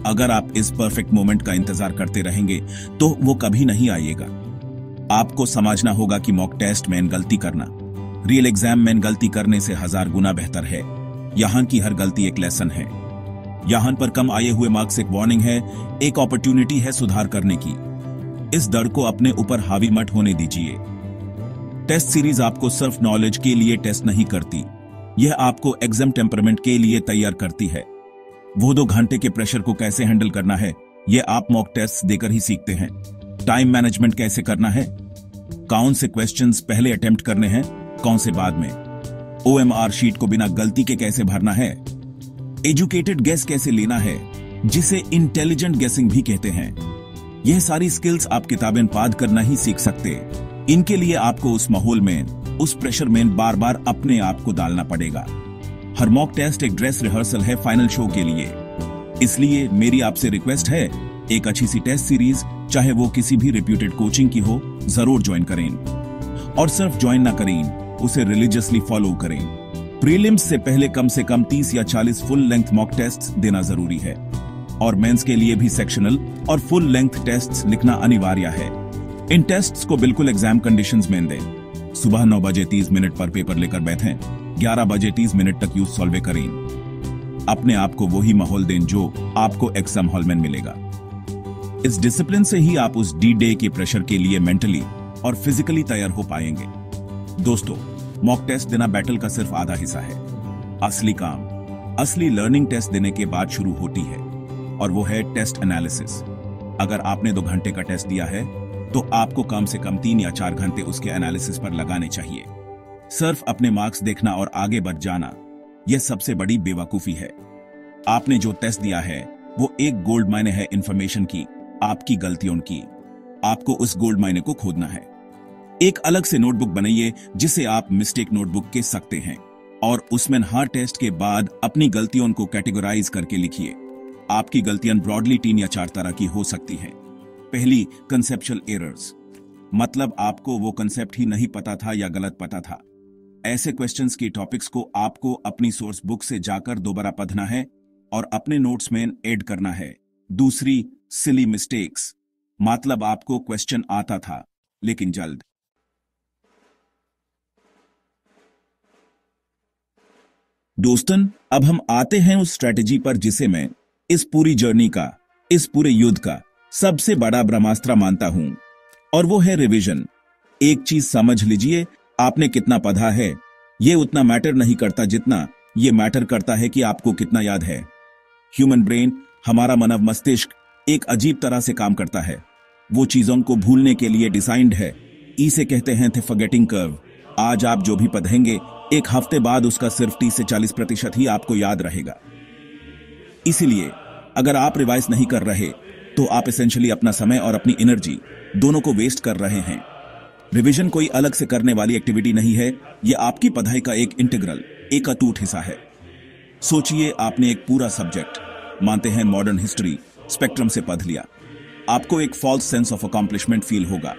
अगर आप इस परफेक्ट मोमेंट का इंतजार करते रहेंगे तो वो कभी नहीं आएगा। आपको समझना होगा कि मॉक टेस्ट में गलती करना रियल एग्जाम में गलती करने से 1000 गुना बेहतर है। यहां की हर गलती एक लेसन है। यहां पर कम आए हुए मार्क्स एक वार्निंग है, एक अपॉर्चुनिटी है सुधार करने की। इस डर को अपने ऊपर हावी मत होने दीजिए। टेस्ट सीरीज आपको सिर्फ नॉलेज के लिए टेस्ट नहीं करती, यह आपको एग्जाम टेम्परामेंट के लिए तैयार करती है। वो 2 घंटे के प्रेशर को कैसे हैंडल करना है, यह आप मॉक टेस्ट देकर ही सीखते हैं। टाइम मैनेजमेंट कैसे करना है, कौन से क्वेश्चंस पहले अटेम्प्ट करने हैं, कौन से बाद में, ओएमआर शीट को बिना गलती के कैसे भरना है, एजुकेटेड गेस कैसे लेना है, जिसे इंटेलिजेंट गेसिंग भी कहते हैं। यह सारी स्किल्स आप किताबें पढ़ कर नहीं सीख सकते। इनके लिए आपको उस माहौल में, उस प्रेशर में बार बार अपने आप को डालना पड़ेगा। हर मॉक टेस्ट एक ड्रेस रिहर्सल है फाइनल शो के लिए। इसलिए मेरी आपसे रिक्वेस्ट है, एक अच्छी सी टेस्ट सीरीज, चाहे वो किसी भी रिप्यूटेड कोचिंग की हो, जरूर ज्वाइन करें। और सिर्फ ज्वाइन ना करें, उसे रिलीजियसली फॉलो करें। प्रीलिम्स से पहले कम से कम 30 या 40 फुल लेंथ मॉक टेस्ट्स देना जरूरी है। और मेंस के लिए भी सेक्शनल और फुल लेंथ टेस्ट्स लिखना अनिवार्य है। इन टेस्ट्स को बिल्कुल एग्जाम कंडीशंस में दें। सुबह 9 बजे 30 मिनट पर पेपर लेकर बैठें, 11 बजे 30 मिनट तक यूज सॉल्व करें। अपने आप को वही माहौल दें जो आपको एग्जाम हॉल में मिलेगा। इस डिसिप्लिन से ही आप उस डी डे के प्रेशर के लिए मेंटली और फिजिकली तैयार हो पाएंगे। दोस्तों, मॉक टेस्ट देना बैटल का सिर्फ आधा हिस्सा है। असली काम, असली लर्निंग टेस्ट देने के बाद शुरू होती है, और वो है टेस्ट एनालिसिस। अगर आपने 2 घंटे का टेस्ट दिया है तो आपको कम से कम 3 या 4 घंटे उसके एनालिसिस पर लगाने चाहिए। सिर्फ अपने मार्क्स देखना और आगे बढ़ जाना, यह सबसे बड़ी बेवकूफी है। आपने जो टेस्ट दिया है वो एक गोल्ड माइने है इंफॉर्मेशन की, आपकी गलतियों की। आपको उस गोल्ड माइने को खोदना है। एक अलग से नोटबुक बनाइए जिसे आप मिस्टेक नोटबुक कह सकते हैं, और उसमें हर टेस्ट के बाद अपनी गलतियों को कैटेगराइज करके लिखिए। आपकी गलतियां ब्रॉडली 3 या 4 तरह की हो सकती हैं। पहली, कंसेप्चुअल एरर्स, मतलब आपको वो कंसेप्ट ही नहीं पता था या गलत पता था। ऐसे क्वेश्चंस की टॉपिक्स को आपको अपनी सोर्स बुक से जाकर दोबारा पढ़ना है और अपने नोट्स में ऐड करना है। दूसरी, सिली मिस्टेक्स, मतलब आपको क्वेश्चन आता था लेकिन जल्द। दोस्तन, अब हम आते हैं उस स्ट्रेटेजी पर जिसे मैं इस पूरी जर्नी का, इस पूरे युद्ध का सबसे बड़ा ब्रह्मास्त्र मानता हूं, और वो है रिवीजन। एक चीज समझ लीजिए, आपने कितना पढ़ा है ये उतना मैटर नहीं करता जितना ये मैटर करता है कि आपको कितना याद है। ह्यूमन ब्रेन, हमारा मानव मस्तिष्क एक अजीब तरह से काम करता है। वो चीजों को भूलने के लिए डिजाइंड है। इसे कहते हैं थे फॉरगेटिंग कर्व। आज आप जो भी पढ़ेंगे, एक हफ्ते बाद उसका सिर्फ 30 से 40% ही आपको याद रहेगा। इसीलिए अगर आप रिवाइज नहीं कर रहे तो आप एसेंशियली अपना समय और अपनी एनर्जी दोनों को वेस्ट कर रहे हैं। रिवीजन कोई अलग से करने वाली एक्टिविटी नहीं है, यह आपकी पढ़ाई का एक इंटीग्रल, एक अटूट हिस्सा है। सोचिए, आपने एक पूरा सब्जेक्ट, मानते हैं मॉडर्न हिस्ट्री, स्पेक्ट्रम से पढ़ लिया। आपको एक false sense of accomplishment feel होगा।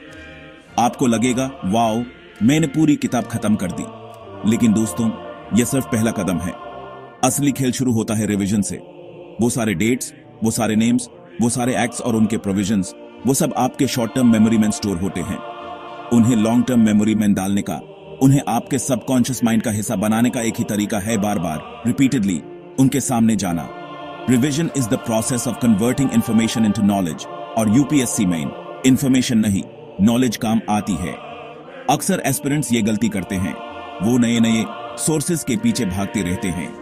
आपको लगेगा, वाओ, मैंने पूरी किताब खत्म कर दी। लेकिन दोस्तों, यह सिर्फ पहला कदम है। असली खेल शुरू होता है रिवीजन से। वो सारे डेट्स, वो सारे नेम्स, वो सारे एक्ट्स और उनके प्रोविजंस, वो सब आपके शॉर्ट टर्म मेमोरी में स्टोर होते हैं। उन्हें लॉन्ग टर्म मेमोरी में डालने का, उन्हें आपके सबकॉन्शियस माइंड का हिस्सा बनाने का एक ही तरीका है, बार बार रिपीटेडली उनके सामने जाना। Revision is the process of converting information into knowledge, और यूपीएससी में इंफॉर्मेशन नहीं, नॉलेज काम आती है। अक्सर एस्पिरेंट्स ये गलती करते हैं, वो नए नए सोर्सेज के पीछे भागते रहते हैं।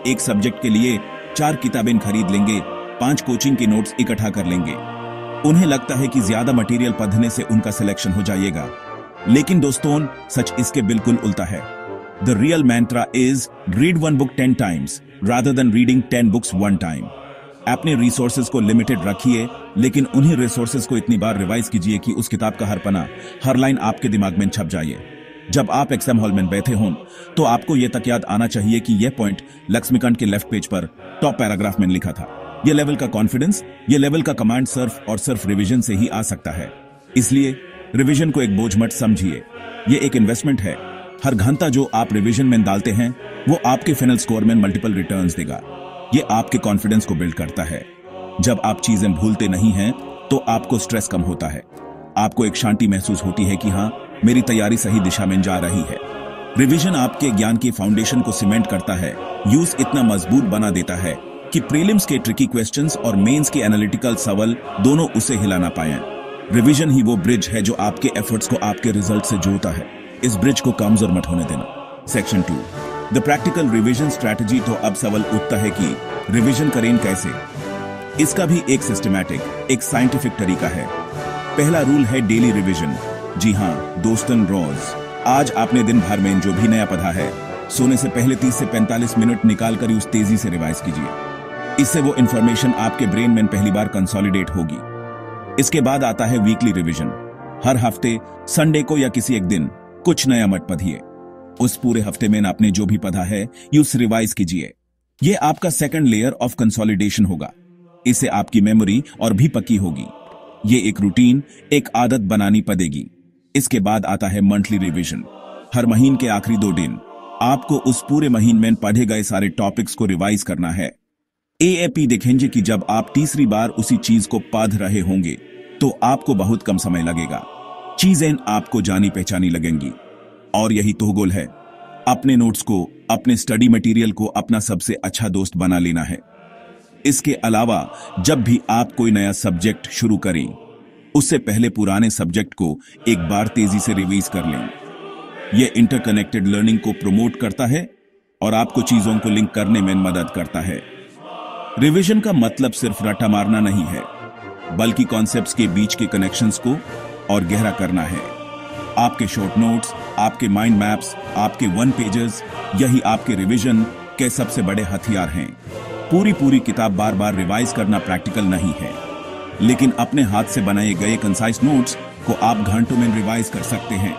एक सब्जेक्ट के लिए 4 किताबें खरीद लेंगे, 5 कोचिंग के नोट्स इकट्ठा कर लेंगे। उन्हें लगता है कि ज्यादा मटेरियल पढ़ने से उनका सिलेक्शन हो जाएगा। लेकिन दोस्तों, सच इसके बिल्कुल उल्टा है। The real Myntra is read one book 10 times rather than reading 10 books 1 time. अपने रिसोर्सेज को लिमिटेड रखिए, लेकिन उन्हीं रिसोर्सेज को इतनी बार रिवाइज कीजिए कि उस किताब का हर पन्ना, हर लाइन आपके दिमाग में छप जाए। जब आप एग्जाम हॉल में बैठे हों तो आपको यह तक याद आना चाहिए कि यह पॉइंट लक्ष्मीकांत के लेफ्ट पेज पर टॉप पैराग्राफ में लिखा था। यह लेवल का कॉन्फिडेंस, यह लेवल का कमांड सिर्फ और सिर्फ रिवीजन से ही आ सकता है। इसलिए रिवीजन को एक बोझ मत समझिए, यह एक इन्वेस्टमेंट है। हर घंटा जो आप रिवीजन में डालते हैं वो आपके फाइनल स्कोर में मल्टीपल रिटर्न्स देगा। यह आपके कॉन्फिडेंस को बिल्ड करता है। जब आप चीजें भूलते नहीं हैं तो आपको स्ट्रेस कम होता है, आपको एक शांति महसूस होती है कि हाँ, मेरी तैयारी सही दिशा में जा रही है। रिवीजन आपके ज्ञान के फाउंडेशन को सीमेंट करता है, यूज इतना मजबूत बना देता है कि प्रीलिम्स के ट्रिकी क्वेश्चंस और मेंस के एनालिटिकल सवाल दोनों उसे हिला ना पाए। रिवीजन ही वो ब्रिज है जो आपके एफर्ट्स को आपके रिजल्ट से जोड़ता है। इस ब्रिज को कमजोर मत होने देना। Section 2, the practical revision strategy. तो अब सवाल उठता है कि रिवीजन करें कैसे। इसका भी एक सिस्टमैटिक, एक साइंटिफिक तरीका है। पहला रूल है डेली रिवीजन। जी हाँ दोस्तन, रोज आज आपने दिन भर में जो भी नया पढ़ा है, सोने से पहले 30 से 45 मिनट निकालकर उस तेजी से रिवाइज कीजिए। इससे वो इंफॉर्मेशन आपके ब्रेन में पहली बार कंसोलिडेट होगी। इसके बाद आता है वीकली रिवीजन। हर हफ्ते संडे को या किसी एक दिन कुछ नया मत पढ़िए। उस पूरे हफ्ते में आपने जो भी पढ़ा है उस रिवाइज कीजिए। यह आपका सेकंड लेयर ऑफ कंसोलिडेशन होगा। इससे आपकी मेमोरी और भी पक्की होगी। ये एक रूटीन, एक आदत बनानी पड़ेगी। इसके बाद आता है मंथली रिवीजन। हर महीने के आखिरी 2 दिन आपको उस पूरे महीने में पढ़े गए सारे टॉपिक्स को रिवाइज करना है। एएपी देखेंगे कि जब आप तीसरी बार उसी चीज को पढ़ रहे होंगे तो आपको बहुत कम समय लगेगा, चीजें आपको जानी पहचानी लगेंगी। और यही तो गोल है, अपने नोट्स को, अपने स्टडी मटेरियल को अपना सबसे अच्छा दोस्त बना लेना है। इसके अलावा जब भी आप कोई नया सब्जेक्ट शुरू करें, उससे पहले पुराने सब्जेक्ट को एक बार तेजी से रिवाइज कर लें। यह इंटरकनेक्टेड लर्निंग को प्रमोट करता है और आपको चीजों को लिंक करने में मदद करता है। रिवीजन का मतलब सिर्फ रट्टा मारना नहीं है, बल्कि कॉन्सेप्ट्स के बीच के कनेक्शंस को और गहरा करना है। आपके शॉर्ट नोट्स, आपके माइंड मैप्स, आपके 1 पेजेस, यही आपके रिवीजन के सबसे बड़े हथियार हैं। पूरी किताब बार बार रिवाइज करना प्रैक्टिकल नहीं है, लेकिन अपने हाथ से बनाए गए कंसाइज नोट्स को आप घंटों में रिवाइज कर सकते हैं।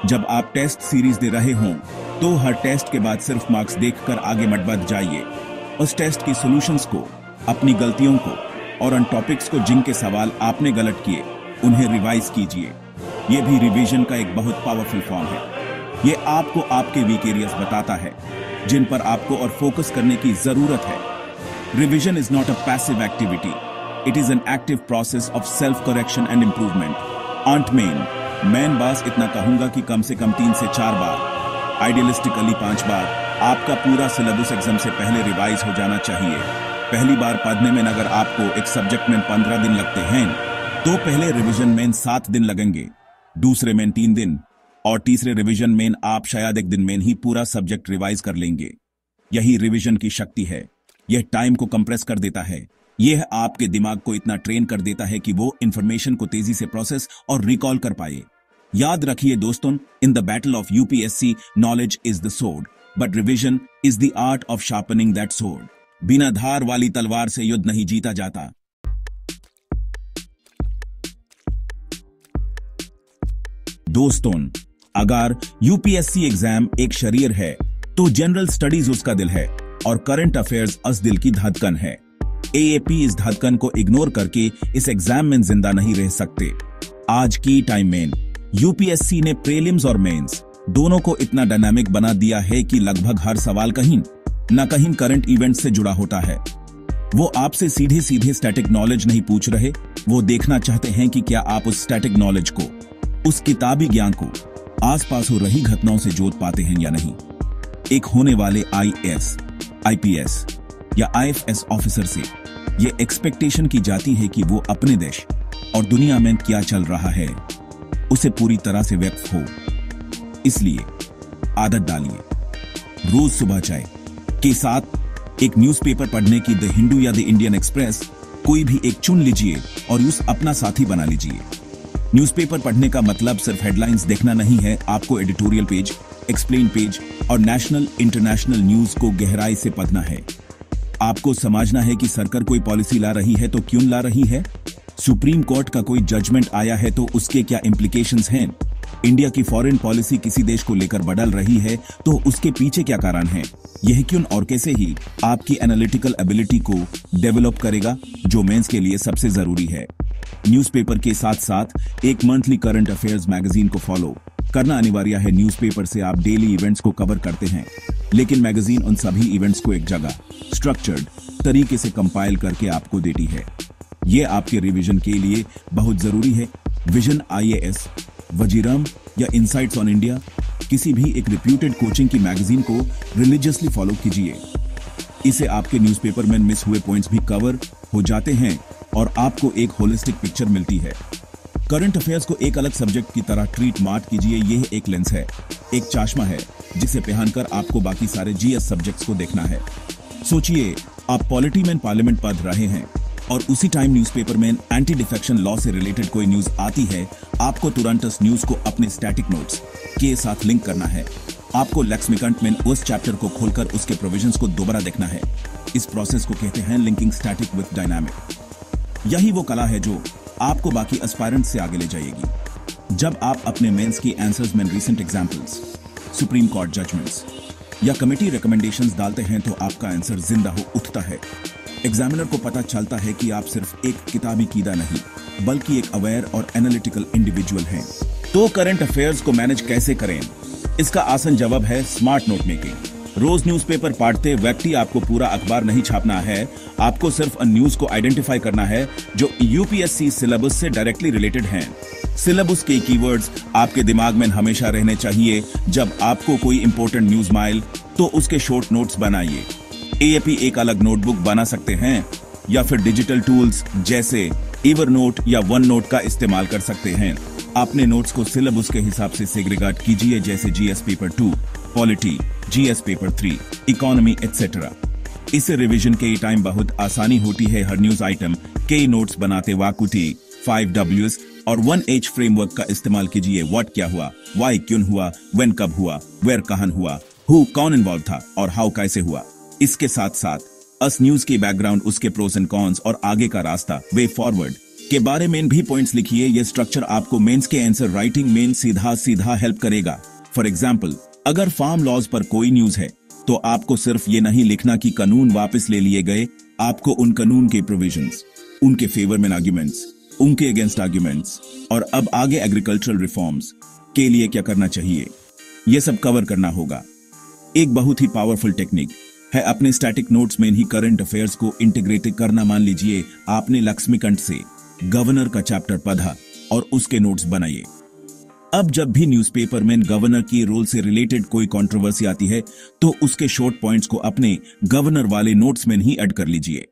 जब आप टेस्ट सीरीज दे रहे हों तो हर टेस्ट के बाद सिर्फ मार्क्स देखकर आगे मत बढ़ जाइए। उस टेस्ट की सॉल्यूशंस को, अपनी गलतियों को और उन टॉपिक्स को जिनके सवाल आपने गलत किए, उन्हें रिवाइज कीजिए। यह भी रिवीजन का एक बहुत पावरफुल फॉर्म है। यह आपको आपके वीक एरियाज बताता है जिन पर आपको और फोकस करने की जरूरत है। Revision is not a passive activity, it is an active process of self correction and improvement. ऑन्ट मैं बस इतना कहूंगा कि कम से कम 3 से 4 बार, आइडियलिस्टिकली 5 बार आपका पूरा सिलेबस एग्जाम से पहले रिवाइज हो जाना चाहिए। पहली बार पढ़ने में अगर आपको एक सब्जेक्ट में 15 दिन लगते हैं तो पहले रिवीजन में 7 दिन लगेंगे, दूसरे में 3 दिन और तीसरे रिवीजन में आप शायद 1 दिन में ही पूरा सब्जेक्ट रिवाइज कर लेंगे। यही रिवीजन की शक्ति है। यह टाइम को कंप्रेस कर देता है। यह आपके दिमाग को इतना ट्रेन कर देता है कि वो इंफॉर्मेशन को तेजी से प्रोसेस और रिकॉल कर पाए। याद रखिए दोस्तों, in the battle of UPSC knowledge is the sword, but revision is the art of sharpening that sword. बिना धार वाली तलवार से युद्ध नहीं जीता जाता। दोस्तों, अगर यूपीएससी एग्जाम एक शरीर है तो जनरल स्टडीज उसका दिल है और करंट अफेयर्स अस दिल की धड़कन है। एएपी इस धड़कन को इग्नोर करके इस एग्जाम में जिंदा नहीं रह सकते। आज की टाइम में यूपीएससी ने प्रीलिम्स और मेंस दोनों को इतना डायनामिक बना दिया है कि लगभग हर सवाल कहीं न कहीं करंट इवेंट से जुड़ा होता है। वो आपसे सीधे सीधे स्टैटिक नॉलेज नहीं पूछ रहे, वो देखना चाहते हैं कि क्या आप उस स्टैटिक नॉलेज को, उस किताबी ज्ञान को आसपास हो रही घटनाओं से जोड़ पाते हैं या नहीं। एक होने वाले आईएएस, आईपीएस या आईएफएस ऑफिसर से ये एक्सपेक्टेशन की जाती है कि वो अपने देश और दुनिया में क्या चल रहा है उसे पूरी तरह से वाकिफ हो। इसलिए आदत डालिए, रोज सुबह चाय के साथ एक न्यूज़पेपर पढ़ने की, द हिंदू या द इंडियन एक्सप्रेस, कोई भी एक चुन लीजिए और उस अपना साथी बना लीजिए। न्यूज़पेपर पढ़ने का मतलब सिर्फ हेडलाइंस देखना नहीं है, आपको एडिटोरियल पेज, एक्सप्लेन पेज और नेशनल इंटरनेशनल न्यूज को गहराई से पढ़ना है। आपको समझना है कि सरकार कोई पॉलिसी ला रही है तो क्यों ला रही है, सुप्रीम कोर्ट का कोई जजमेंट आया है तो उसके क्या इम्प्लीकेशंस हैं, इंडिया की फॉरेन पॉलिसी किसी देश को लेकर बदल रही है तो उसके पीछे क्या कारण है, यह क्यों और कैसे ही आपकी एनालिटिकल एबिलिटी को डेवलप करेगा, जो मेंस के लिए सबसे जरूरी है। न्यूज़पेपर के साथ साथ एक मंथली करंट अफेयर्स मैगजीन को फॉलो करना अनिवार्य है। न्यूज़पेपर से आप डेली इवेंट्स को कवर करते हैं, लेकिन मैगजीन उन सभी इवेंट्स को एक जगह स्ट्रक्चर्ड तरीके से कंपाइल करके आपको देती है। ये आपके रिवीजन के लिए बहुत जरूरी है। विजन IAS, वजीरम या इनसाइट्स ऑन इंडिया, किसी भी एक रिप्यूटेड कोचिंग की मैगजीन को रिलीजियसली फॉलो कीजिए। इसे आपके न्यूज़पेपर में मिस हुए पॉइंट्स भी कवर हो जाते हैं और आपको एक होलिस्टिक पिक्चर मिलती है। करंट अफेयर्स को एक अलग सब्जेक्ट की तरह ट्रीट मत कीजिए। यह एक लेंस है, एक चश्मा है जिसे पहनकर आपको बाकी सारे GS सब्जेक्ट्स को देखना है। सोचिए, आप पॉलिटी में पार्लियामेंट पढ़ रहे हैं और उसी टाइम न्यूज़पेपर में एंटी डिफेक्शन लॉ से रिलेटेड कोई न्यूज आती है। आपको तुरंत उस न्यूज को अपने स्टैटिक नोट्स के साथ लिंक करना है। आपको लेक्सिकन में उस चैप्टर को खोलकर उसके प्रोविजंस को दोबारा देखना है। इस प्रोसेस को कहते हैं लिंकिंग स्टैटिक विद डायनामिक। यही वो कला है जो आपको बाकी एस्पायरेंट से आगे ले जाएगी। जब आप अपने मेंस की आंसर्स में recent examples, Supreme Court judgments या कमेटी रिकमेंडेशंस डालते हैं तो आपका आंसर जिंदा हो उठता है। एग्जामिनर को पता चलता है कि आप सिर्फ एक किताबी कीड़ा नहीं बल्कि एक अवेयर और एनालिटिकल इंडिविजुअल हैं। तो करंट अफेयर्स को मैनेज कैसे करें? इसका आसान जवाब है स्मार्ट नोट मेकिंग। रोज न्यूज़पेपर पढ़ते व्यक्ति आपको पूरा अखबार नहीं छापना है, आपको सिर्फ न्यूज को आइडेंटिफाई करना है जो UPSC सिलेबस से डायरेक्टली रिलेटेड हैं। सिलेबस के कीवर्ड्स आपके दिमाग में हमेशा रहने चाहिए। जब आपको कोई इंपॉर्टेंट न्यूज मिले तो उसके शॉर्ट नोट्स बनाइए। AAP एक अलग नोटबुक बना सकते हैं या फिर डिजिटल टूल्स जैसे एवरनोट या वन नोट का इस्तेमाल कर सकते हैं। अपने नोट्स को सिलेबस के हिसाब से सेग्रीगेट कीजिए, जैसे GS paper 2, polity, GS paper 3, economy etcetera. इससे रिवीजन के टाइम बहुत आसानी होती है। हर न्यूज आइटम के नोट्स बनाते वाकुटी 5Ws और 1H फ्रेमवर्क का इस्तेमाल कीजिए। व्हाट क्या हुआ, वाई क्यों हुआ, व्हेन कब हुआ, वेयर कहां हुआ, हु कौन इन्वॉल्व था और हाउ कैसे हुआ। इसके साथ साथ अस न्यूज के बैकग्राउंड, उसके प्रोस एंड कॉन्स और आगे का रास्ता, वे फॉरवर्ड के बारे में भी पॉइंट्स लिखिए। यह स्ट्रक्चर आपको मेंस के आंसर राइटिंग में सीधा हेल्प करेगा। फॉर एग्जाम्पल, अगर फार्म लॉज पर कोई न्यूज है तो आपको सिर्फ ये नहीं लिखना कि कानून वापस ले लिए गए, आपको उन कानून के प्रोविजंस, उनके फेवर में आर्ग्यूमेंट्स, उनके अगेंस्ट आर्ग्यूमेंट्स और अब आगे एग्रीकल्चरल रिफॉर्म्स के लिए क्या करना चाहिए, यह सब कवर करना होगा। एक बहुत ही पावरफुल टेक्निक है अपने स्टैटिक नोट्स में ही करंट अफेयर्स को इंटीग्रेट करना। मान लीजिए आपने लक्ष्मीकांत से गवर्नर का चैप्टर पढ़ा और उसके नोट्स बनाइए। अब जब भी न्यूज़पेपर में गवर्नर की रोल से रिलेटेड कोई कंट्रोवर्सी आती है तो उसके शॉर्ट पॉइंट्स को अपने गवर्नर वाले नोट्स में ही ऐड कर लीजिए।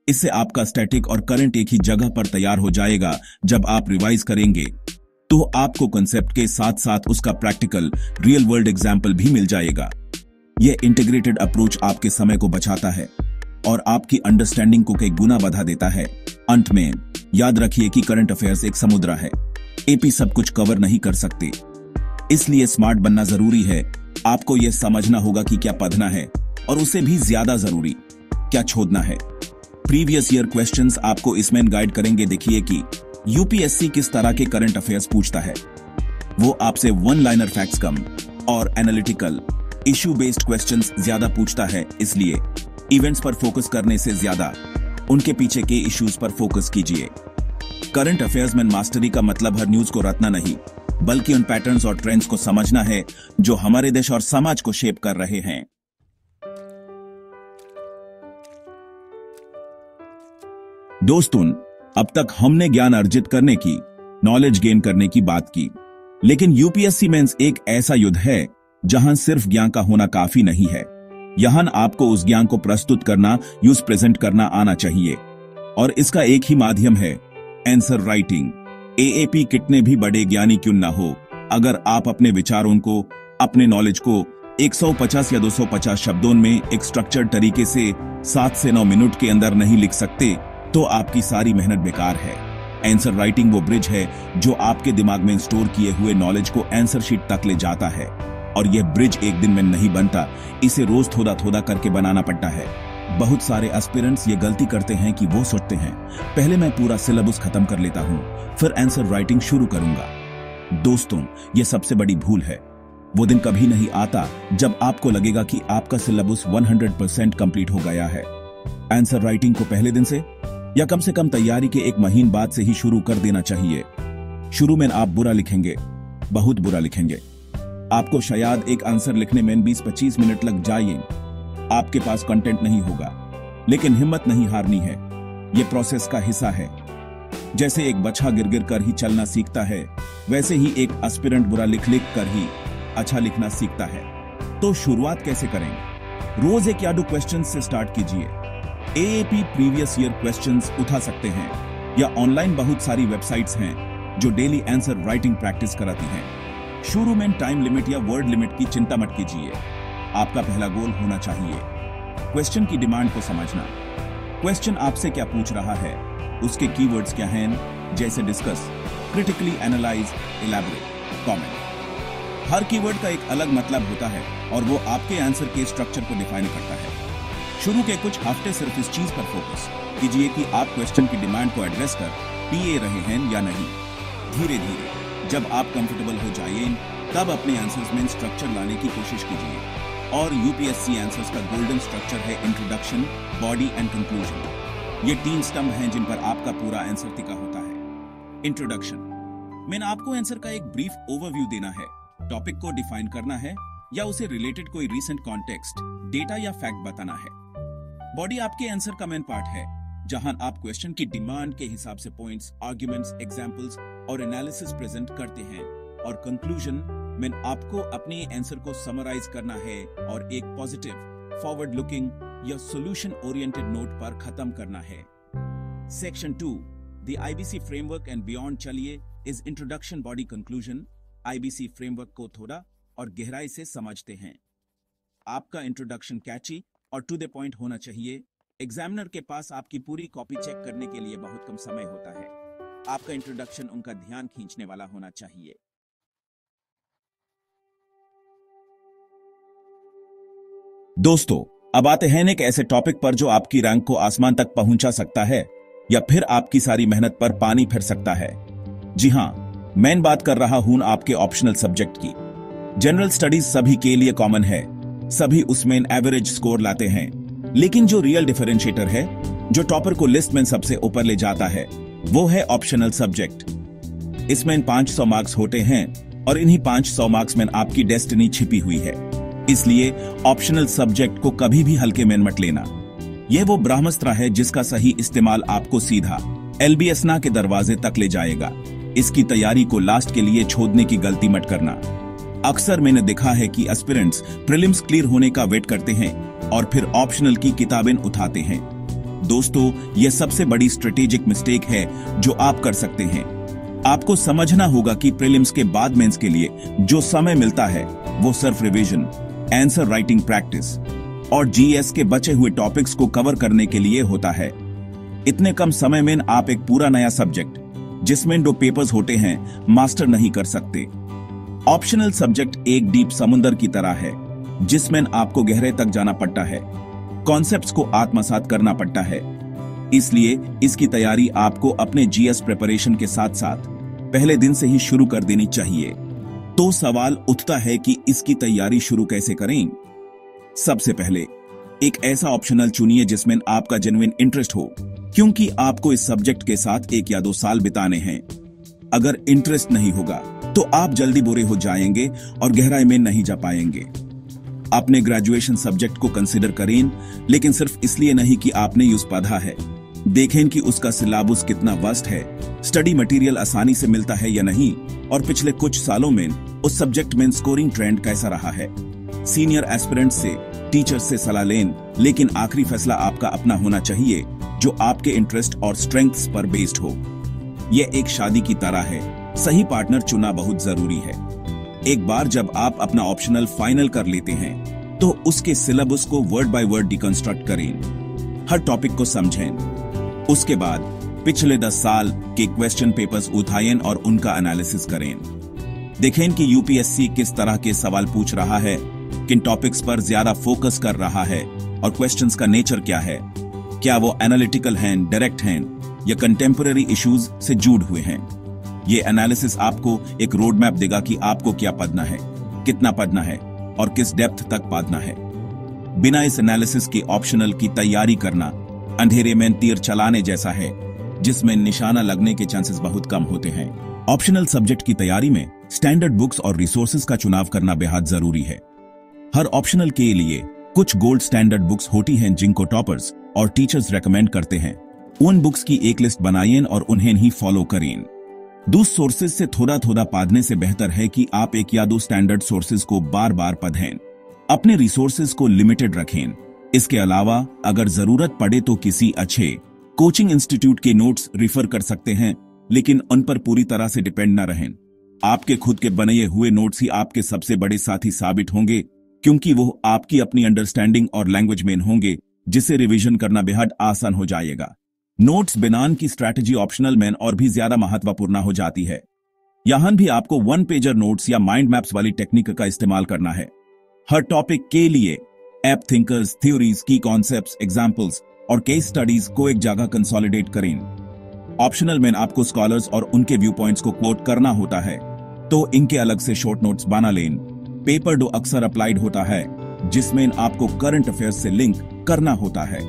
इससे आपका स्टैटिक और करंट एक ही जगह पर तैयार हो जाएगा। जब आप रिवाइज करेंगे तो आपको कंसेप्ट के साथ साथ उसका प्रैक्टिकल रियल वर्ल्ड एग्जाम्पल भी मिल जाएगा। यह इंटीग्रेटेड अप्रोच आपके समय को बचाता है और आपकी अंडरस्टैंडिंग को कई गुना बढ़ा देता है। अंत में याद रखिए कि करंट अफेयर्स एक समुद्र है। AP सब कुछ कवर नहीं कर सकते, इसलिए स्मार्ट बनना जरूरी है। आपको यह समझना होगा कि क्या पढ़ना है और उसे भी ज्यादा जरूरी क्या छोड़ना है। प्रीवियस ईयर क्वेश्चंस आपको इसमें गाइड करेंगे। देखिए कि UPSC किस तरह के करंट अफेयर्स पूछता है। वो आपसे वन लाइनर फैक्ट्स कम और एनालिटिकल इश्यू बेस्ड क्वेश्चंस ज्यादा पूछता है, इसलिए इवेंट्स पर फोकस करने से ज्यादा उनके पीछे के इश्यूज पर फोकस कीजिए। करंट अफेयर्स में मास्टरी का मतलब हर न्यूज को रटना नहीं, बल्कि उन पैटर्न्स और ट्रेंड्स को समझना है जो हमारे देश और समाज को शेप कर रहे हैं। दोस्तों, अब तक हमने ज्ञान अर्जित करने की, नॉलेज गेन करने की बात की, लेकिन UPSC मेंस एक ऐसा युद्ध है जहां सिर्फ ज्ञान का होना काफी नहीं है। यहां आपको उस ज्ञान को प्रस्तुत करना, यूज प्रेजेंट करना आना चाहिए और इसका एक ही माध्यम है, आंसर राइटिंग। AAP कितने भी बड़े ज्ञानी क्यों ना हो, अगर आप अपने विचारों को, अपने नॉलेज को 150 या 250 शब्दों में एक स्ट्रक्चर्ड तरीके से 7 से 9 मिनट के अंदर नहीं लिख सकते तो आपकी सारी मेहनत बेकार है। आंसर राइटिंग वो ब्रिज है जो आपके दिमाग में स्टोर किए हुए नॉलेज को आंसर शीट तक ले जाता है, और यह ब्रिज एक दिन में नहीं बनता, इसे रोज थोड़ा थोड़ा करके बनाना पड़ता है। बहुत सारे एस्पिरेंट्स ये गलती करते हैं कि वो सोचते हैं पहले मैं पूरा सिलेबस खत्म कर लेता हूं, फिर आंसर राइटिंग शुरू करूंगा। दोस्तों, ये सबसे बड़ी भूल है। वो दिन कभी नहीं आता जब आपको लगेगा कि आपका सिलेबस 100% कंप्लीट हो गया है। आंसर राइटिंग को पहले दिन से या कम से कम तैयारी के 1 महीने बाद से ही शुरू कर देना चाहिए। शुरू में आप बुरा लिखेंगे, बहुत बुरा लिखेंगे। आपको शायद एक आंसर लिखने में 20-25 मिनट लग जाएंगे। आपके पास कंटेंट नहीं होगा, लेकिन हिम्मत नहीं हारनी है। यह प्रोसेस का हिस्सा है। जैसे एक बच्चा गिर गिर कर ही चलना सीखता है, वैसे ही एक एस्पिरेंट बुरा लिख कर ही अच्छा लिखना सीखता है। तो शुरुआत कैसे करें? रोज एक या 2 क्वेश्चन से स्टार्ट कीजिए। AAP प्रीवियस ईयर क्वेश्चंस उठा सकते हैं, या ऑनलाइन बहुत सारी वेबसाइट्स हैं जो डेली आंसर राइटिंग प्रैक्टिस कराती हैं। शुरू में टाइम लिमिट या वर्ड लिमिट की चिंता मत कीजिए। आपका पहला गोल होना चाहिए क्वेश्चन की डिमांड को समझना। क्वेश्चन आपसे क्या पूछ रहा है, उसके कीवर्ड्स क्या हैं, जैसे discuss, critically analyse, elaborate, comment. हर कीवर्ड का एक अलग मतलब होता है और वो आपके आंसर के स्ट्रक्चर को डिफाइन करता है। शुरू के कुछ हफ्ते सिर्फ इस चीज पर फोकस कीजिए कि आप क्वेश्चन की डिमांड को एड्रेस कर पा रहे हैं या नहीं। धीरे धीरे जब आप कंफर्टेबल हो जाइए, तब अपने आंसर्स में स्ट्रक्चर लाने की कोशिश कीजिए। और यूपीएससी आंसर्स का गोल्डन स्ट्रक्चर है इंट्रोडक्शन, बॉडी एंड कंक्लूजन। ये 3 स्तंभ हैं जिन पर आपका पूरा आंसर टिका होता है। इंट्रोडक्शन में आपको आंसर का एक ब्रीफ ओवरव्यू देना है, टॉपिक को डिफाइन करना है या उसे रिलेटेड कोई रीसेंट कॉन्टेक्स्ट, डेटा या फैक्ट बताना है। बॉडी आपके आंसर का मेन पार्ट है, जहां आप क्वेश्चन की डिमांड के हिसाब से पॉइंट्स, आर्गुमेंट्स, एग्जांपल्स और एनालिसिस प्रेजेंट करते हैं। और कंक्लूजन में आपको अपने आंसर को समराइज करना है और एक पॉजिटिव, फॉरवर्ड लुकिंग या सॉल्यूशन ओरिएंटेड नोट पर खत्म करना है। Section 2 the IBC framework and beyond. चलिए इस introduction, body, conclusion IBC framework को थोड़ा और गहराई से समझते हैं। आपका इंट्रोडक्शन कैची और टू द पॉइंट होना चाहिए। एग्जामिनर के पास आपकी पूरी कॉपी चेक करने के लिए बहुत कम समय होता है। आपका इंट्रोडक्शन उनका ध्यान खींचने वाला होना चाहिए। दोस्तों, अब आते हैं एक ऐसे टॉपिक पर जो आपकी रैंक को आसमान तक पहुंचा सकता है या फिर आपकी सारी मेहनत पर पानी फिर सकता है। जी हां, मैं बात कर रहा हूं आपके ऑप्शनल सब्जेक्ट की। जनरल स्टडीज सभी के लिए कॉमन है, सभी उसमें एवरेज स्कोर लाते हैं, लेकिन जो रियल डिफरेंशिएटर है, जो टॉपर को लिस्ट में सबसे ऊपर ले जाता है, वो है ऑप्शनल सब्जेक्ट। इसमें 500 मार्क्स होते हैं और इन्हीं 500 मार्क्स में आपकी डेस्टिनी छिपी हुई है। इसलिए ऑप्शनल सब्जेक्ट को कभी भी हल्के में मत लेना। यह वो ब्रह्मास्त्र है जिसका सही इस्तेमाल आपको सीधा LBS ना के दरवाजे तक ले जाएगा। इसकी तैयारी को लास्ट के लिए छोड़ने की गलती मत करना। अक्सर मैंने देखा है कि एस्पिरेंट्स प्रीलिम्स क्लियर होने का वेट करते हैं और फिर ऑप्शनल की किताबें उठाते हैं। दोस्तों, यह सबसे बड़ी स्ट्रेटेजिक मिस्टेक है जो आप कर सकते हैं। आपको समझना होगा कि प्रीलिम्स के बाद मेंस के लिए जो समय मिलता है वो सिर्फ रिवीजन, आंसर राइटिंग प्रैक्टिस और GS के बचे हुए टॉपिक्स को कवर करने के लिए होता है। इतने कम समय में आप एक पूरा नया सब्जेक्ट, जिसमें 2 पेपर्स होते हैं, मास्टर नहीं कर सकते। ऑप्शनल सब्जेक्ट एक डीप समुंदर की तरह है, जिसमें आपको गहरे तक जाना पड़ता है, कॉन्सेप्ट्स को आत्मसात करना पड़ता है। इसलिए इसकी तैयारी आपको अपने GS प्रिपरेशन के साथ साथ पहले दिन से ही शुरू कर देनी चाहिए। तो सवाल उठता है कि इसकी तैयारी शुरू कैसे करें? सबसे पहले एक ऐसा ऑप्शनल चुनिए जिसमें आपका जेन्युइन इंटरेस्ट हो, क्योंकि आपको इस सब्जेक्ट के साथ 1 या 2 साल बिताने हैं। अगर इंटरेस्ट नहीं होगा तो आप जल्दी बोरे हो जाएंगे और गहराई में नहीं जा पाएंगे। अपने ग्रेजुएशन सब्जेक्ट को कंसीडर करें, लेकिन सिर्फ इसलिए नहीं कि आपने यूज पढ़ा है। देखें कि उसका सिलेबस कितना वास्ट है, स्टडी मटेरियल आसानी से मिलता है या नहीं, और पिछले कुछ सालों में उस सब्जेक्ट में स्कोरिंग ट्रेंड कैसा रहा है। सीनियर एस्पिरेंट से, टीचर से सलाह लें, लेकिन आखिरी फैसला आपका अपना होना चाहिए जो आपके इंटरेस्ट और स्ट्रेंथ्स पर बेस्ड हो। यह एक शादी की तरह है, सही पार्टनर चुना बहुत जरूरी है। एक बार जब आप अपना ऑप्शनल फाइनल कर लेते हैं तो उसके सिलेबस को वर्ड बाय वर्ड डिकंस्ट्रक्ट करें, हर टॉपिक को समझें। उसके बाद पिछले 10 साल के क्वेश्चन पेपर्स उठाएं और उनका एनालिसिस करें। देखें कि यूपीएससी किस तरह के सवाल पूछ रहा है, किन टॉपिक्स पर ज्यादा फोकस कर रहा है और क्वेश्चंस का नेचर क्या है। क्या वो एनालिटिकल हैं, डायरेक्ट हैं या कंटेम्पररी इश्यूज से जुड़ हुए हैं। ये एनालिसिस आपको एक रोड मैप देगा कि आपको क्या पढ़ना है, कितना पढ़ना है और किस डेप्थ तक पढ़ना है। बिना इस एनालिसिस के ऑप्शनल की तैयारी करना अंधेरे में तीर चलाने जैसा है, जिसमें निशाना लगने के चांसेस बहुत कम होते हैं। ऑप्शनल सब्जेक्ट की तैयारी में स्टैंडर्ड बुक्स और रिसोर्सेज का चुनाव करना बेहद जरूरी है। हर ऑप्शनल के लिए कुछ गोल्ड स्टैंडर्ड बुक्स होती हैं जिनको टॉपर्स और टीचर्स रेकमेंड करते हैं। उन बुक्स की एक लिस्ट बनाइए और उन्हें ही फॉलो करें। दूसरे सोर्सेज से थोड़ा थोड़ा पढ़ने से बेहतर है कि आप एक या दो स्टैंडर्ड सोर्सेज को बार बार पढ़ें। अपने रिसोर्सेज को लिमिटेड रखें। इसके अलावा अगर जरूरत पड़े तो किसी अच्छे कोचिंग इंस्टीट्यूट के नोट्स रिफर कर सकते हैं, लेकिन उन पर पूरी तरह से डिपेंड न रहें। आपके खुद के बनाए हुए नोट्स ही आपके सबसे बड़े साथी साबित होंगे, क्योंकि वो आपकी अपनी अंडरस्टैंडिंग और लैंग्वेज में होंगे, जिसे रिवीजन करना बेहद आसान हो जाएगा। नोट्स बनाने की स्ट्रैटेजी ऑप्शनल में और भी ज्यादा महत्वपूर्ण हो जाती है। यहां भी आपको वन पेजर नोट्स या माइंड मैप्स वाली टेक्निक का इस्तेमाल करना है। हर टॉपिक के लिए ऐप थिंकर्स, थ्योरीज, की कॉन्सेप्ट्स, एग्जाम्पल्स और केस स्टडीज को एक जगह कंसोलिडेट करें। ऑप्शनल में आपको स्कॉलर्स और उनके व्यू पॉइंट्स को कोट करना होता है, तो इनके अलग से शॉर्ट नोट्स बना लें। पेपर डो अक्सर अप्लाइड होता है, जिसमें आपको करंट अफेयर्स से लिंक करना होता है,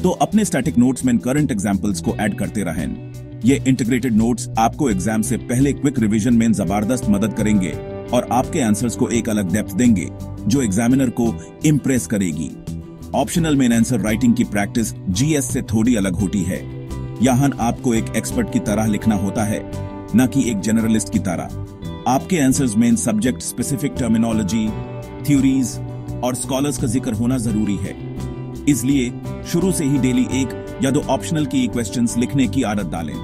तो अपने स्टैटिक नोट्स में करंट एग्जाम्पल्स को ऐड करते रहें। ये इंटीग्रेटेड नोट्स आपको एग्जाम से पहले क्विक रिवीजन में जबरदस्त मदद करेंगे और आपके आंसर्स को एक अलग डेप्थ देंगे जो एग्जामिनर को इम्प्रेस करेगी। ऑप्शनल में आंसर राइटिंग की प्रैक्टिस जीएस से थोड़ी अलग होती है। यहाँ आपको एक एक्सपर्ट की तरह लिखना होता है, न कि एक जनरलिस्ट की तरह। आपके आंसर्स में सब्जेक्ट स्पेसिफिक टर्मिनोलॉजी, थ्योरीज और स्कॉलर्स का जिक्र होना जरूरी है। इसलिए शुरू से ही डेली एक या दो ऑप्शनल की क्वेश्चंस लिखने की आदत डालें।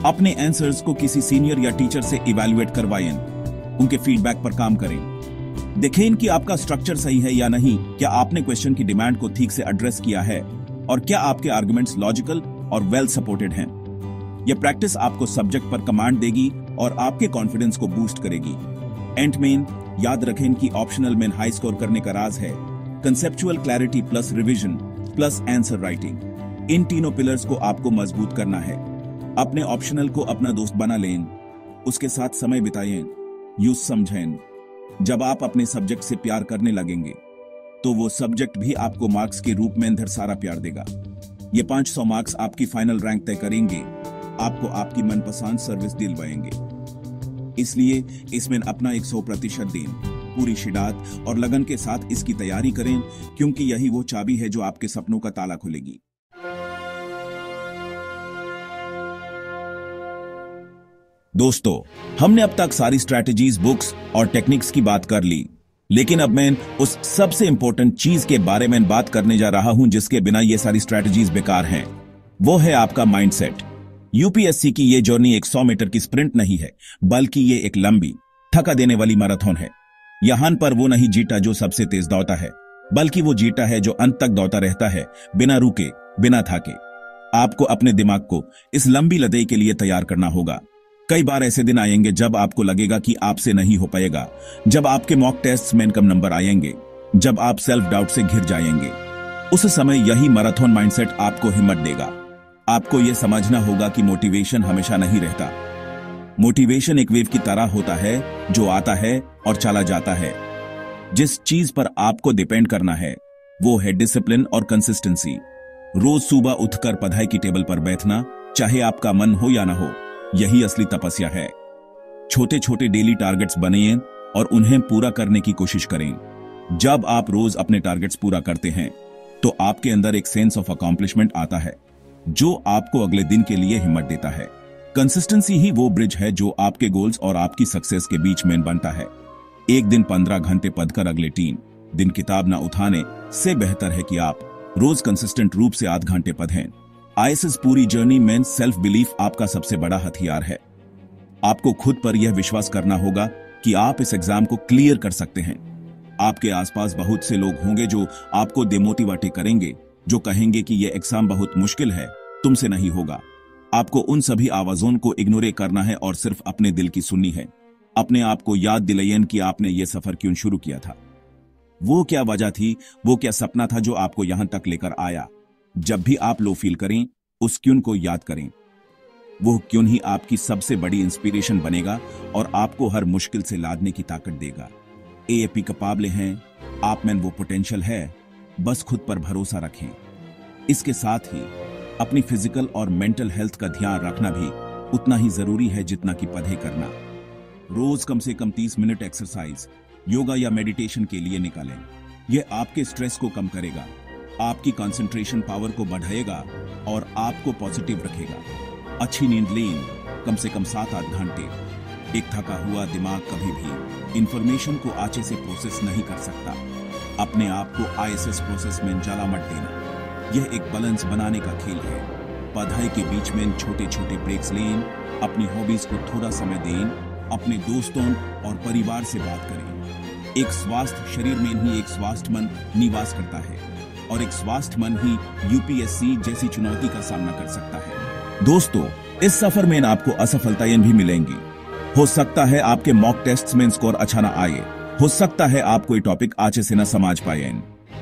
अपने आंसर्स को किसी सीनियर या टीचर से इवैल्यूएट करवाएं, उनके फीडबैक पर काम करें। देखें कि आपका स्ट्रक्चर सही है या नहीं, क्या आपने क्वेश्चन की डिमांड को ठीक से एड्रेस किया है और क्या आपके आर्गुमेंट्स लॉजिकल और वेल सपोर्टेड हैं। यह प्रैक्टिस आपको सब्जेक्ट पर कमांड देगी और आपके कॉन्फिडेंस को बूस्ट करेगी। एंड में याद रखें कि ऑप्शनल में हाई स्कोर करने का राज है conceptual clarity plus revision plus answer writing. इन तीनों पिलर्स को आपको मजबूत करना है। अपने ऑप्शनल को अपना दोस्त बना लें, उसके साथ समय बिताएं, यूज समझें। जब आप अपने सब्जेक्ट से प्यार करने लगेंगे तो वो सब्जेक्ट भी आपको मार्क्स के रूप में सारा प्यार देगा। ये 500 मार्क्स आपकी फाइनल रैंक तय करेंगे, आपको आपकी मनपसंद सर्विस दिलवाएंगे। इसलिए इसमें अपना 100% दें, पूरी शिद्दत और लगन के साथ इसकी तैयारी करें, क्योंकि यही वो चाबी है जो आपके सपनों का ताला खोलेगी। दोस्तों, हमने अब तक सारी स्ट्रैटेजीज, बुक्स और टेक्निक्स की बात कर ली, लेकिन अब मैं उस सबसे इंपॉर्टेंट चीज के बारे में बात करने जा रहा हूं जिसके बिना ये सारी स्ट्रैटेजीज बेकार हैं। वो है आपका माइंडसेट। यूपीएससी की ये जर्नी एक 100 मीटर की स्प्रिंट नहीं है, बल्कि ये एक लंबी, थका देने वाली मैराथन है। यहां पर वो नहीं जीता जो सबसे तेज दौड़ता है, बल्कि वो जीता है जो अंत तक दौड़ता रहता है, बिना रुके, बिना थके। आपको अपने दिमाग को इस लंबी लड़ाई के लिए तैयार करना होगा। कई बार ऐसे दिन आएंगे जब आपको लगेगा कि आपसे नहीं हो पाएगा, जब आपके मॉक टेस्ट में कम नंबर आएंगे, जब आप सेल्फ डाउट से घिर जाएंगे। उस समय यही मैराथन माइंडसेट आपको हिम्मत देगा। आपको यह समझना होगा कि मोटिवेशन हमेशा नहीं रहता। मोटिवेशन एक वेव की तरह होता है जो आता है और चला जाता है। जिस चीज पर आपको डिपेंड करना है वो है डिसिप्लिन और कंसिस्टेंसी। रोज सुबह उठकर पढ़ाई की टेबल पर बैठना, चाहे आपका मन हो या ना हो, यही असली तपस्या है। छोटे छोटे डेली टारगेट्स बनाइए और उन्हें पूरा करने की कोशिश करें। जब आप रोज अपने टारगेट्स पूरा करते हैं तो आपके अंदर एक सेंस ऑफ अकॉम्प्लिशमेंट आता है जो आपको अगले दिन के लिए हिम्मत देता है। कंसिस्टेंसी ही वो ब्रिज है जो आपके गोल्स और आपकी सक्सेस के बीच में बनता है। एक दिन 15 घंटे पढ़कर अगले 3 दिन किताब ना उठाने से बेहतर है कि आप रोज कंसिस्टेंट रूप से 8 घंटे पढ़ें। आईएएस पूरी जर्नी में सेल्फ बिलीफ आपका सबसे बड़ा हथियार है। आपको खुद पर यह विश्वास करना होगा कि आप इस एग्जाम को क्लियर कर सकते हैं। आपके आसपास बहुत से लोग होंगे जो आपको डिमोटिवेट करेंगे, जो कहेंगे कि यह एग्जाम बहुत मुश्किल है, तुमसे नहीं होगा। आपको उन सभी आवाजों को इग्नोर करना है और सिर्फ अपने दिल की सुननी है। अपने आप को याद दिलाइए कि आपने यह सफर क्यों शुरू किया था। वो क्या वजह थी, वो क्या सपना था जो आपको यहां तक लेकर आया। जब भी आप लो फील करें, उस क्यों को याद करें। वो क्यों ही आपकी सबसे बड़ी इंस्पिरेशन बनेगा और आपको हर मुश्किल से लादने की ताकत देगा। एएपी कपाबले हैं, आप में वो पोटेंशियल है, बस खुद पर भरोसा रखें। इसके साथ ही अपनी फिजिकल और मेंटल हेल्थ का ध्यान रखना भी उतना ही जरूरी है जितना कि पढ़ाई करना। रोज कम से कम 30 मिनट एक्सरसाइज, योगा या मेडिटेशन के लिए निकालें। यह आपके स्ट्रेस को कम करेगा, आपकी कंसंट्रेशन पावर को बढ़ाएगा और आपको पॉजिटिव रखेगा। अच्छी नींद लें, कम से कम 7-8 घंटे। एक थका हुआ दिमाग कभी भी इंफॉर्मेशन को अच्छे से प्रोसेस नहीं कर सकता। अपने आप को आईएसएस प्रोसेस में जला मत देना। यह एक बैलेंस बनाने का खेल है। पढ़ाई के बीच में छोटे छोटे ब्रेक्स लें, अपनी हॉबीज को थोड़ा समय दें, अपने दोस्तों और परिवार से बात करें। एक स्वस्थ शरीर में ही एक स्वस्थ मन निवास करता है और एक स्वस्थ मन ही यूपीएससी जैसी चुनौती का सामना कर सकता है। दोस्तों, इस सफर में आपको असफलताएं भी मिलेंगी। हो सकता है आपके मॉक टेस्ट्स में स्कोर अच्छा ना आए, हो सकता है आप कोई टॉपिक अच्छे से न समझ पाए।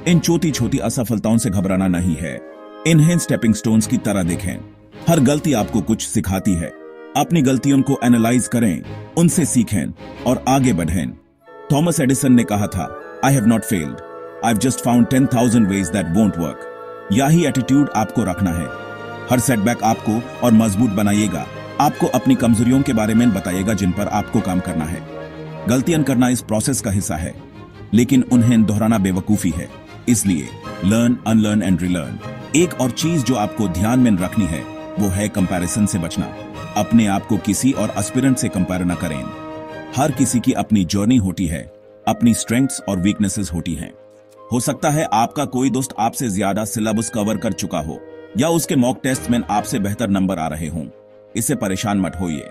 इन छोटी छोटी असफलताओं से घबराना नहीं है, इन्हें स्टेपिंग स्टोन्स की तरह देखें। हर गलती आपको कुछ सिखाती है। अपनी गलतियों को एनालाइज करें, उनसे सीखें और आगे बढ़ें। थॉमस एडिसन ने कहा था, I have not failed, I have just found 10,000 ways that won't work. यही एटीट्यूड आपको रखना है। हर सेटबैक आपको और मजबूत बनाइएगा, आपको अपनी कमजोरियों के बारे में बताइएगा जिन पर आपको काम करना है। गलतियां करना इस प्रोसेस का हिस्सा है, लेकिन उन्हें दोहराना बेवकूफी है। इसलिए लर्न, अनलर्न एंड रिलर्न। एक और चीज जो आपको ध्यान में रखनी है वो है कंपैरिजन से बचना। अपने आप को किसी और एस्पिरेंट से कंपेयर न करें। हर किसी की अपनी जर्नी होती है, अपनी स्ट्रेंथ्स और वीकनेसेस होती हैं। हो सकता है आपका कोई दोस्त आपसे ज्यादा सिलेबस कवर कर चुका हो या उसके मॉक टेस्ट में आपसे बेहतर नंबर आ रहे हों। इससे परेशान मत होइए।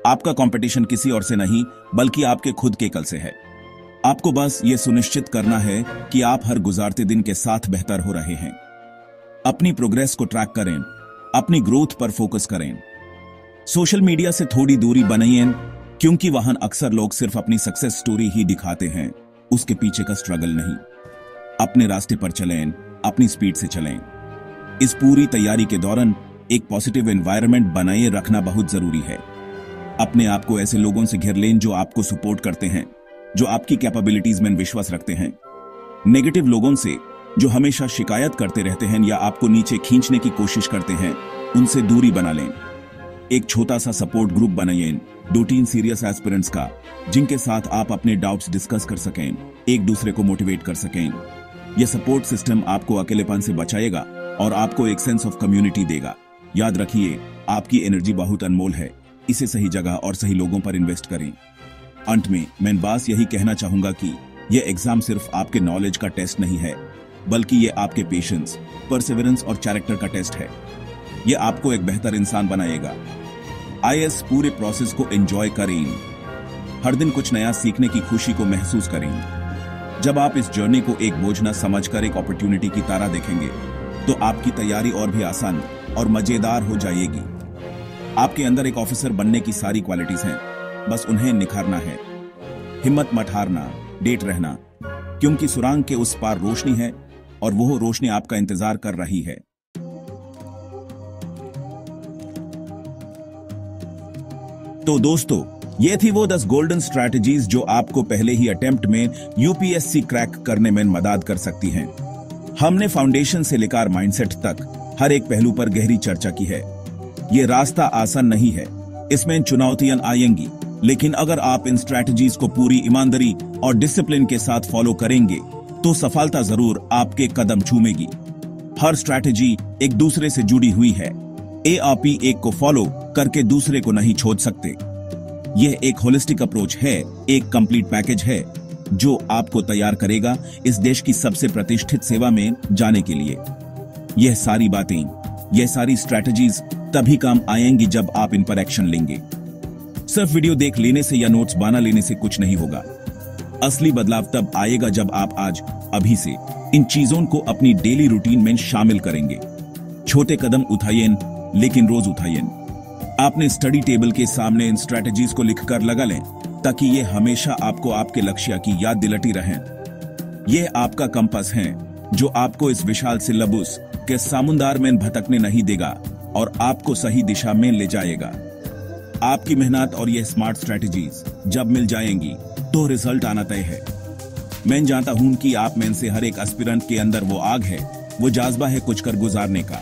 आपका कंपटीशन किसी और से नहीं बल्कि आपके खुद के कल से है। आपको बस ये सुनिश्चित करना है कि आप हर गुजारते दिन के साथ बेहतर हो रहे हैं। अपनी प्रोग्रेस को ट्रैक करें, अपनी ग्रोथ पर फोकस करें। सोशल मीडिया से थोड़ी दूरी बनाइए, क्योंकि वहां अक्सर लोग सिर्फ अपनी सक्सेस स्टोरी ही दिखाते हैं, उसके पीछे का स्ट्रगल नहीं। अपने रास्ते पर चलें, अपनी स्पीड से चलें। इस पूरी तैयारी के दौरान एक पॉजिटिव एनवायरनमेंट बनाए रखना बहुत जरूरी है। अपने आप को ऐसे लोगों से घेर लें जो आपको सपोर्ट करते हैं, जो आपकी कैपेबिलिटीज में विश्वास रखते हैं। नेगेटिव लोगों से जो हमेशा शिकायत करते रहते हैं या आपको नीचे खींचने की कोशिश करते हैं, उनसे दूरी बना लें। एक छोटा सा सपोर्ट ग्रुप बनाइए, 2-3 सीरियस एस्पिरेंट्स का, जिनके साथ आप अपने डाउट्स डिस्कस कर सकें, एक दूसरे को मोटिवेट कर सकें। यह सपोर्ट सिस्टम आपको अकेलेपन से बचाएगा और आपको एक सेंस ऑफ कम्युनिटी देगा। याद रखिए, आपकी एनर्जी बहुत अनमोल है, इसे सही जगह और सही लोगों पर इन्वेस्ट करें। अंत में मैं बस यही कहना चाहूंगा कि यह एग्जाम सिर्फ आपके नॉलेज का टेस्ट नहीं है, बल्कि यह आपके पेशेंस, परसिवरेंस और कैरेक्टर का टेस्ट है। यह आपको एक बेहतर इंसान बनाएगा। आईएएस पूरे प्रोसेस को एंजॉय करें। हर दिन कुछ नया सीखने की खुशी को महसूस करें। जब आप इस जर्नी को एक बोझ न समझकर एक अपॉर्चुनिटी की तरह देखेंगे, तो आपकी तैयारी और भी आसान और मजेदार हो जाएगी। आपके अंदर एक ऑफिसर बनने की सारी क्वालिटीज हैं, बस उन्हें निखारना है। हिम्मत मत हारना, डेट रहना, क्योंकि सुरंग के उस पार रोशनी है और वो रोशनी आपका इंतजार कर रही है। तो दोस्तों, ये थी वो 10 गोल्डन स्ट्रैटेजीज जो आपको पहले ही अटेम्प्ट में यूपीएससी क्रैक करने में मदद कर सकती हैं। हमने फाउंडेशन से लेकर माइंडसेट तक हर एक पहलू पर गहरी चर्चा की है। ये रास्ता आसान नहीं है, इसमें चुनौतियां आएंगी, लेकिन अगर आप इन स्ट्रैटेजीज को पूरी ईमानदारी और डिसिप्लिन के साथ फॉलो करेंगे, तो सफलता जरूर आपके कदम चूमेगी। हर स्ट्रैटेजी एक दूसरे से जुड़ी हुई है। आप एक को फॉलो करके दूसरे को नहीं छोड़ सकते। यह एक होलिस्टिक अप्रोच है, एक कंप्लीट पैकेज है जो आपको तैयार करेगा इस देश की सबसे प्रतिष्ठित सेवा में जाने के लिए। यह सारी बातें, यह सारी स्ट्रैटेजीज तभी काम आएंगी जब आप इन पर एक्शन लेंगे। सिर्फ वीडियो देख लेने से या नोट्स बना लेने से कुछ नहीं होगा। असली बदलाव तब आएगा जब आप आज अभी से इन चीजों को अपनी डेली रूटीन में शामिल करेंगे। छोटे कदम उठाइए, लेकिन रोज उठाइए। आपने स्टडी टेबल के सामने इन स्ट्रेटजीज को लिखकर लगा लें ताकि ये हमेशा आपको आपके लक्ष्य की याद दिलाती रहें। ये आपका कंपास है जो आपको इस विशाल सिलेबस के समुद्र में भटकने नहीं देगा और आपको सही दिशा में ले जाएगा। आपकी मेहनत और ये स्मार्ट स्ट्रेटजीज जब मिल जाएंगी तो रिजल्ट आना तय है। मैं जानता हूं कि आप में से हर एक एस्पिरेंट के अंदर वो आग है, वो जाज्बा है कुछ कर गुजारने का।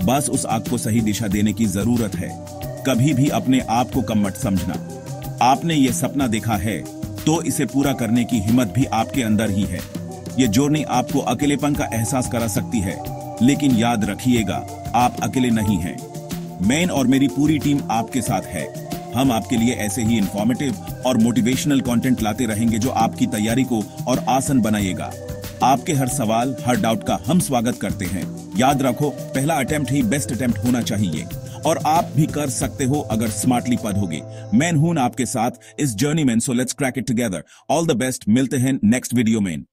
बस उस आग को सही दिशा देने की जरूरत है। कभी भी अपने आप को कम मत समझना। आपने ये सपना देखा है तो इसे पूरा करने की हिम्मत भी आपके अंदर ही है। ये जर्नी आपको अकेलेपन का एहसास करा सकती है, लेकिन याद रखिएगा आप अकेले नहीं हैं। मैं और मेरी पूरी टीम आपके साथ है। हम आपके लिए ऐसे ही इंफॉर्मेटिव और मोटिवेशनल कंटेंट लाते रहेंगे जो आपकी तैयारी को और आसान बनाएगा। आपके हर सवाल, हर डाउट का हम स्वागत करते हैं। याद रखो, पहला अटेम्प्ट ही बेस्ट अटेम्प्ट होना चाहिए और आप भी कर सकते हो अगर स्मार्टली पढ़ोगे। मैं हूं आपके साथ इस जर्नी में, so let's crack it together. All the best, मिलते हैं नेक्स्ट वीडियो में।